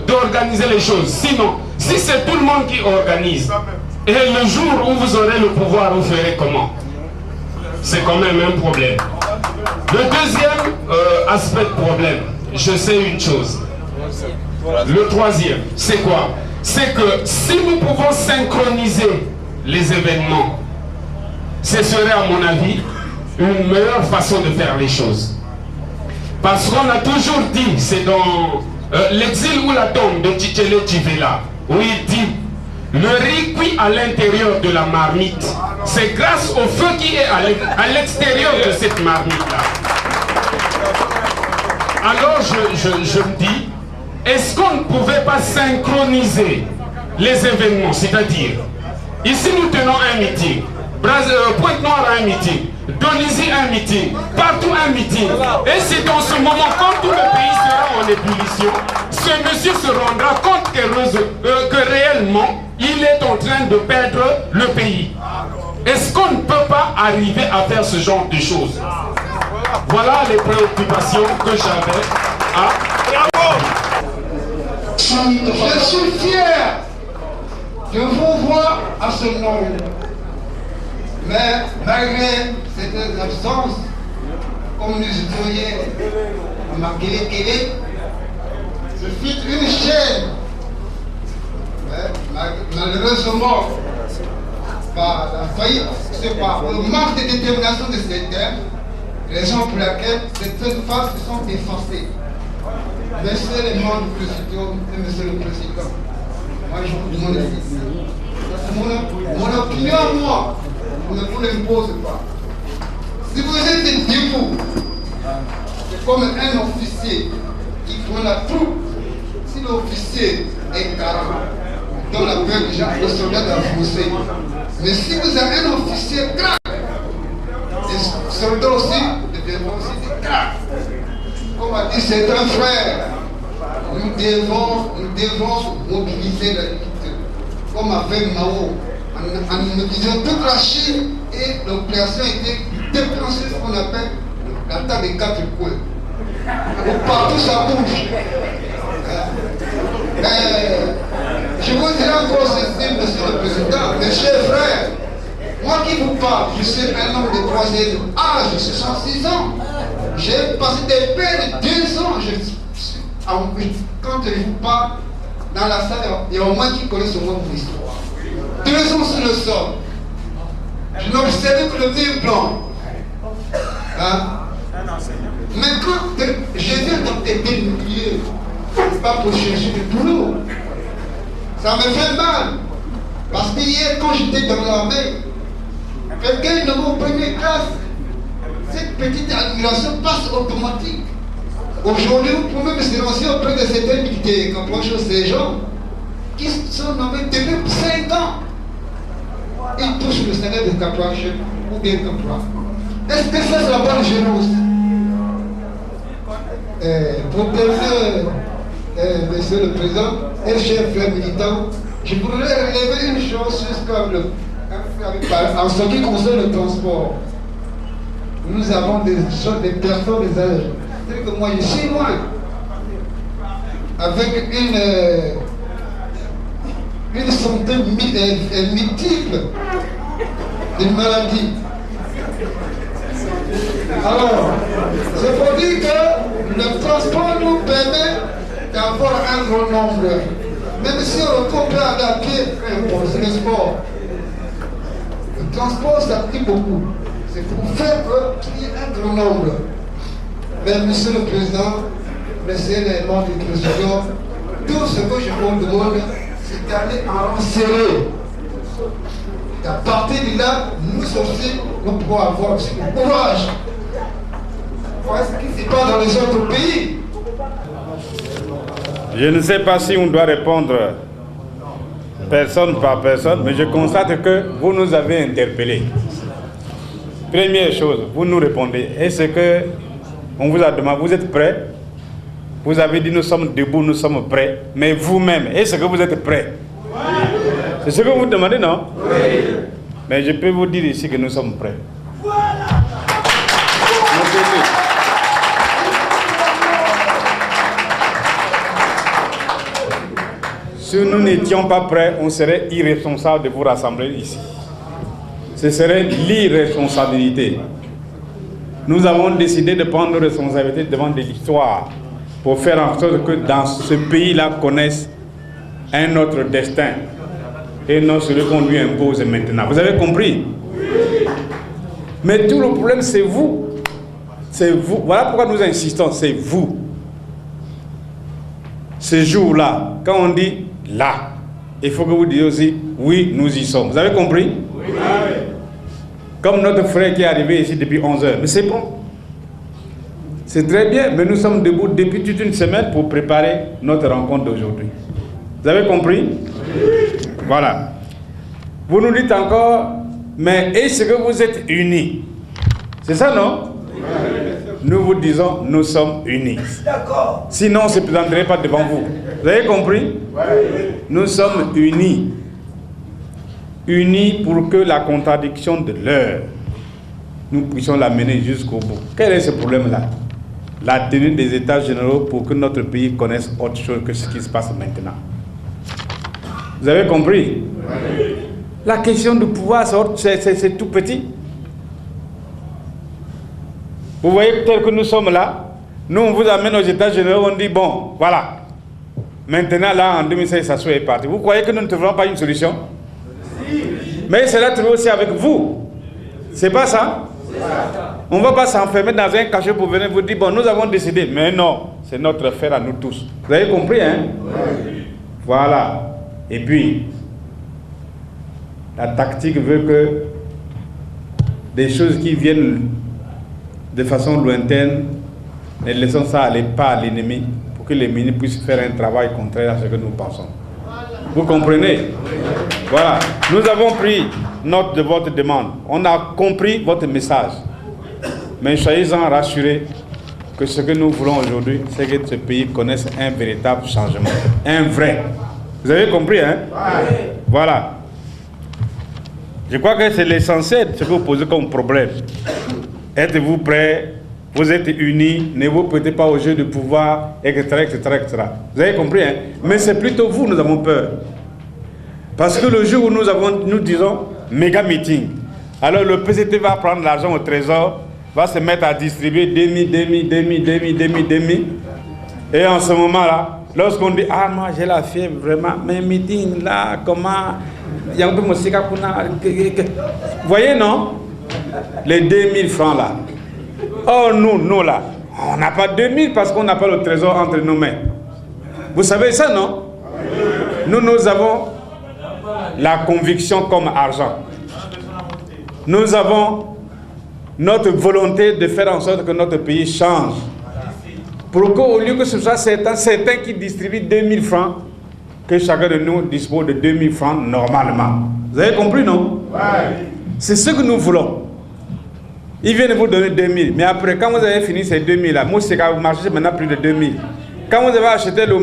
N: d'organiser les choses. Sinon, si c'est tout le monde qui organise, et le jour où vous aurez le pouvoir, vous ferez comment? C'est quand même un problème. Le deuxième aspect de problème, je sais une chose. Le troisième, c'est quoi? C'est que si nous pouvons synchroniser les événements, ce serait à mon avis une meilleure façon de faire les choses. Parce qu'on a toujours dit, c'est dans l'exil ou la tombe de Tchétchelé Tchivela, où il dit, le riz cuit à l'intérieur de la marmite, c'est grâce au feu qui est à l'extérieur de cette marmite-là. Alors je me dis, est-ce qu'on ne pouvait pas synchroniser les événements? C'est-à-dire, ici nous tenons un meeting, Pointe-Noire a un meeting, Donizy un meeting, partout un meeting. Et c'est dans ce moment, quand tout le pays sera en ébullition, ce monsieur se rendra compte que réellement, il est en train de perdre le pays. Est-ce qu'on ne peut pas arriver à faire ce genre de choses? Voilà les préoccupations que j'avais à...
K: Je suis fier de vous voir à ce nombre. Mais malgré cette absence, comme nous étions hier à Makele-Kele, ce fut une chaîne. Malheureusement, par la faillite, c'est par le manque de détermination de cet homme, raison pour laquelle cette phase se sont effacées. Monsieur les membres du président et monsieur le président, moi je vous demande ici, mon opinion à moi, on ne vous l'impose pas. Si vous êtes debout, c'est comme un officier qui prend la troupe. Si l'officier est carré, dans la peur déjà, le soldat doit foncer. Mais si vous avez un officier crack, les soldats aussi devront aussi des cracks. Comme a dit certains frères, nous devons mobiliser la lutte. Comme avec Mao, en mobilisant toute la Chine et l'opération était déclenchée, ce qu'on appelle l'attaque des 4 coins. Partout ça bouge. Je vous dirai encore ceci, monsieur le président, mes chers frères. Moi qui vous parle, je suis un homme de 3e âge, j'ai 66 ans. J'ai passé des peines de 2 ans. Quand je vous parle, dans la salle, il y a au moins qui connaissent au moins mon histoire. 2 ans sur le sol. Je n'observais que le mur blanc. Mais quand je viens dans des milieux, c'est pas pour chercher du boulot. Ça me fait mal. Parce qu'hier, quand j'étais dans l'armée, quelqu'un de mon première classe, cette petite admiration passe automatique. Aujourd'hui, vous pouvez me silencier auprès de certains militaires, comme moi, ces gens qui sont nommés depuis 5 ans. Ils touchent le salaire de caporal ou bien caporal. Est-ce que ça, c'est la bonne gérance? Pour terminer, monsieur le président et chers frères militants, je voudrais relever une chose en ce qui concerne le transport. Nous avons des personnes, des âges. C'est que moi, je suis loin, avec une santé multiple de maladies. Alors, c'est pour dire que le transport nous permet d'avoir un grand nombre. Même si on peut aller à pied, c'est le sport. Le transport, ça dit beaucoup. C'est pour faire qu'il y ait un grand nombre. Mais monsieur le président, monsieur les membres du président, tout ce que je vous demande, c'est d'aller en rang serré. À partir de là, nous aussi, nous pouvons avoir aussi le courage. Voilà ce qui se passe dans les autres pays.
B: Je ne sais pas si on doit répondre personne par personne, mais je constate que vous nous avez interpellés. Première chose, vous nous répondez. Est-ce que on vous a demandé, vous êtes prêts? Vous avez dit nous sommes debout, nous sommes prêts. Mais vous-même, est-ce que vous êtes prêts? C'est ce que vous demandez, non? Oui. Mais je peux vous dire ici que nous sommes prêts. Voilà. Si nous n'étions pas prêts, on serait irresponsable de vous rassembler ici. Ce serait l'irresponsabilité. Nous avons décidé de prendre nos responsabilités devant de l'histoire pour faire en sorte que dans ce pays-là connaisse un autre destin et non celui qu'on lui impose maintenant. Vous avez compris? Mais tout le problème, c'est vous. C'est vous. Voilà pourquoi nous insistons, c'est vous. Ce jour-là, quand on dit là, il faut que vous disiez aussi, oui, nous y sommes. Vous avez compris? Oui. Comme notre frère qui est arrivé ici depuis 11 heures. Mais c'est bon. C'est très bien, mais nous sommes debout depuis toute une semaine pour préparer notre rencontre d'aujourd'hui. Vous avez compris? Oui. Voilà. Vous nous dites encore, mais est-ce que vous êtes unis? C'est ça, non? Oui. Nous vous disons, nous sommes unis. D'accord. Sinon, on ne se présenterait pas devant vous. Vous avez compris? Oui. Nous sommes unis. Unis pour que la contradiction de l'heure, nous puissions la mener jusqu'au bout. Quel est ce problème-là? La tenue des états généraux pour que notre pays connaisse autre chose que ce qui se passe maintenant. Vous avez compris? Oui. La question du pouvoir, c'est tout petit. Vous voyez, tel que nous sommes là, nous on vous amène aux États généraux, on dit bon, voilà. Maintenant là, en 2016, ça soit parti. Vous croyez que nous ne trouverons pas une solution? Mais cela trouve aussi avec vous. C'est pas ça? On ne va pas s'enfermer dans un cachot pour venir vous dire, bon, nous avons décidé. Mais non, c'est notre affaire à nous tous. Vous avez compris, hein? Voilà. Et puis, la tactique veut que des choses qui viennent de façon lointaine, ne laissons ça aller pas à l'ennemi pour que les ministres puissent faire un travail contraire à ce que nous pensons. Vous comprenez? Voilà. Nous avons pris note de votre demande. On a compris votre message. Mais soyez-en rassurés que ce que nous voulons aujourd'hui, c'est que ce pays connaisse un véritable changement. Un vrai. Vous avez compris, hein? Voilà. Je crois que c'est l'essentiel de ce que vous posez comme problème. Êtes-vous prêts? Vous êtes unis? Ne vous prêtez pas au jeu de pouvoir, etc., etc., etc. Vous avez compris, hein? Mais c'est plutôt vous, nous avons peur. Parce que le jour où nous disons méga meeting, alors le PCT va prendre l'argent au trésor, va se mettre à distribuer demi. Et en ce moment-là, lorsqu'on dit, ah moi j'ai la fièvre vraiment, mais meeting là, comment, il y a un peu de musique. Vous voyez, non? Les 2000 francs là. Oh nous là, on n'a pas 2000 parce qu'on n'a pas le trésor entre nos mains. Vous savez ça, non? Nous avons la conviction comme argent. Nous avons notre volonté de faire en sorte que notre pays change. Pour qu'au lieu que ce soit certains qui distribuent 2000 francs, que chacun de nous dispose de 2000 francs normalement. Vous avez compris, non? C'est ce que nous voulons. Ils viennent vous donner 2000, mais après, quand vous avez fini ces 2000 là, Moseka, vous marchez maintenant plus de 2000. Quand vous avez acheté un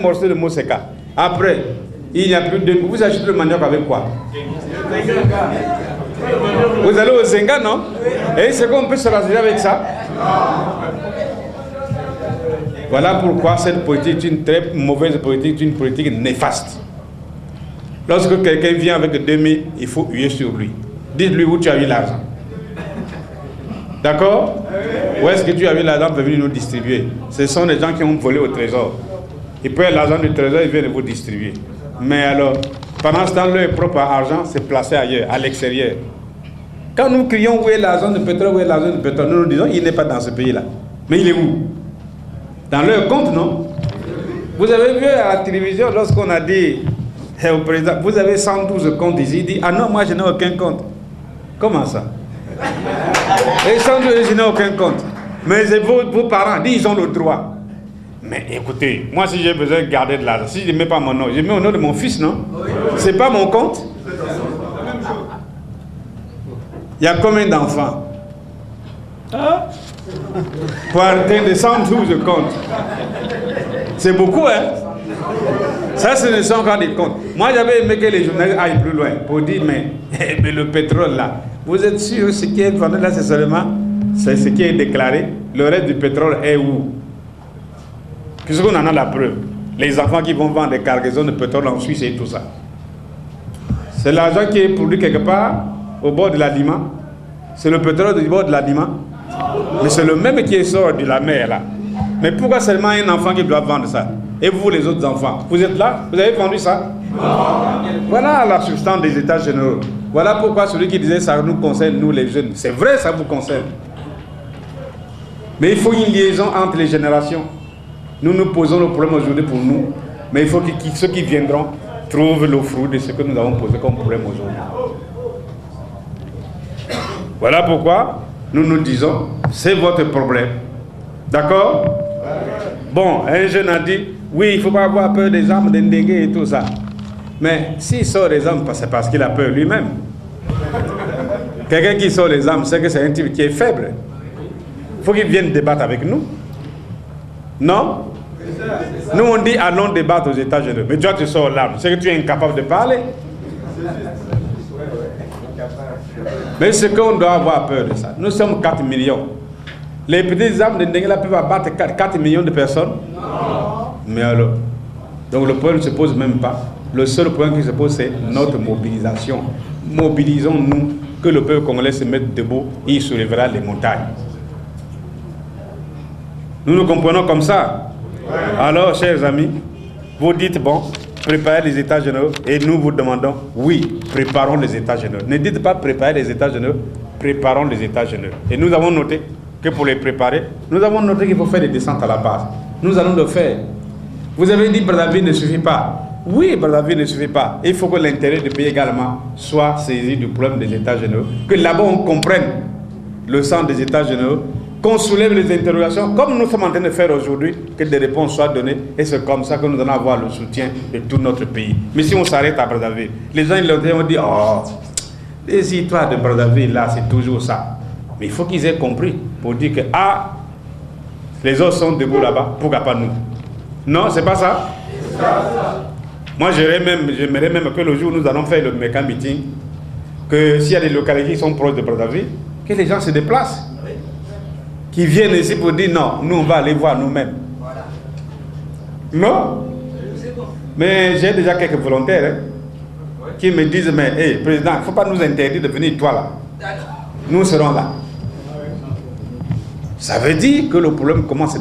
B: morceau de Moseka, après, il n'y a plus de 2000. Vous achetez le manioc avec quoi? Vous allez au Zenga, non? Et c'est qu'on peut se rassurer avec ça? Voilà pourquoi cette politique est une très mauvaise politique, une politique néfaste. Lorsque quelqu'un vient avec 2000, il faut huer sur lui. Dites-lui où tu as eu l'argent. D'accord? Où est-ce que tu as eu l'argent pour venir nous distribuer? Ce sont les gens qui ont volé au trésor. Ils prennent l'argent du trésor, ils viennent vous distribuer. Mais alors, pendant ce temps, leur propre argent s'est placé ailleurs, à l'extérieur. Quand nous crions où est l'argent du pétrole, où est l'argent du pétrole, nous nous disons il n'est pas dans ce pays-là. Mais il est où? Dans leur compte, non? Vous avez vu à la télévision lorsqu'on a dit au président, vous avez 112 comptes ici, il dit, ah non, moi je n'ai aucun compte. Comment ça? Et 112, je n'ai aucun compte. Mais vos parents disent, ils ont le droit. Mais écoutez, moi si j'ai besoin de garder de l'argent, si je ne mets pas mon nom, je mets au nom de mon fils, non? C'est pas mon compte. Il y a combien d'enfants? Pour atteindre de 112 comptes. C'est beaucoup, hein? Ça, ce ne sont qu'un des comptes. Moi, j'avais aimé que les journalistes aillent plus loin pour dire, mais le pétrole là, vous êtes sûr que ce qui est vendu là, c'est seulement ce qui est déclaré? Le reste du pétrole est où? Puisqu'on en a la preuve. Les enfants qui vont vendre des cargaisons de pétrole en Suisse et tout ça. C'est l'argent qui est produit quelque part au bord de la Lima. C'est le pétrole du bord de la Lima. Mais c'est le même qui sort de la mer là. Mais pourquoi seulement un enfant qui doit vendre ça? Et vous, les autres enfants, vous êtes là? Vous avez vendu ça? Voilà la substance des États généraux. Voilà pourquoi celui qui disait ça nous concerne, nous les jeunes. C'est vrai, ça vous concerne. Mais il faut une liaison entre les générations. Nous nous posons le problème aujourd'hui pour nous. Mais il faut que ceux qui viendront trouvent le fruit de ce que nous avons posé comme problème aujourd'hui. Voilà pourquoi nous nous disons, c'est votre problème. D'accord? Bon, un jeune a dit, oui, il ne faut pas avoir peur des armes, des ndégués et tout ça. Mais s'il sort des armes, c'est parce qu'il a peur lui-même. Quelqu'un qui sort des armes, c'est que c'est un type qui est faible. Il faut qu'il vienne débattre avec nous. Non? Nous on dit, allons débattre aux États-Unis. Mais toi tu sors l'arme, c'est que tu es incapable de parler. Mais c'est qu'on doit avoir peur de ça. Nous sommes 4 millions. Les petites armes de Ndengela peuvent abattre 4 millions de personnes? Non. Mais alors? Donc le problème ne se pose même pas. Le seul point qui se pose, c'est notre mobilisation. Mobilisons-nous, que le peuple congolais se mette debout, il soulèvera les montagnes. Nous nous comprenons comme ça. Alors, chers amis, vous dites, bon, préparez les États généraux et nous vous demandons, oui, préparons les États généraux. Ne dites pas préparer les États généraux, préparons les États généraux. Et nous avons noté que pour les préparer, nous avons noté qu'il faut faire des descentes à la base. Nous allons le faire. Vous avez dit que Brazzaville ne suffit pas. Oui, Brazzaville ne suffit pas. Il faut que l'intérêt du pays également soit saisi du problème des États généraux. Que là-bas on comprenne le sens des États généraux, qu'on soulève les interrogations, comme nous sommes en train de faire aujourd'hui, que des réponses soient données. Et c'est comme ça que nous allons avoir le soutien de tout notre pays. Mais si on s'arrête à Brazzaville, les gens ils vont dire, oh, les histoires de Brazzaville là, c'est toujours ça. Mais il faut qu'ils aient compris pour dire que, ah, les autres sont debout là-bas, pourquoi pas nous? Non, c'est pas ça. Moi, j'aimerais même que le jour où nous allons faire le méga meeting, que s'il y a des localités qui sont proches de Brazzaville, que les gens se déplacent. Qui viennent ici pour dire non, nous on va aller voir nous-mêmes. Non? Mais j'ai déjà quelques volontaires qui me disent, mais hey, président, il ne faut pas nous interdire de venir toi là. Nous serons là. Ça veut dire que le problème commence à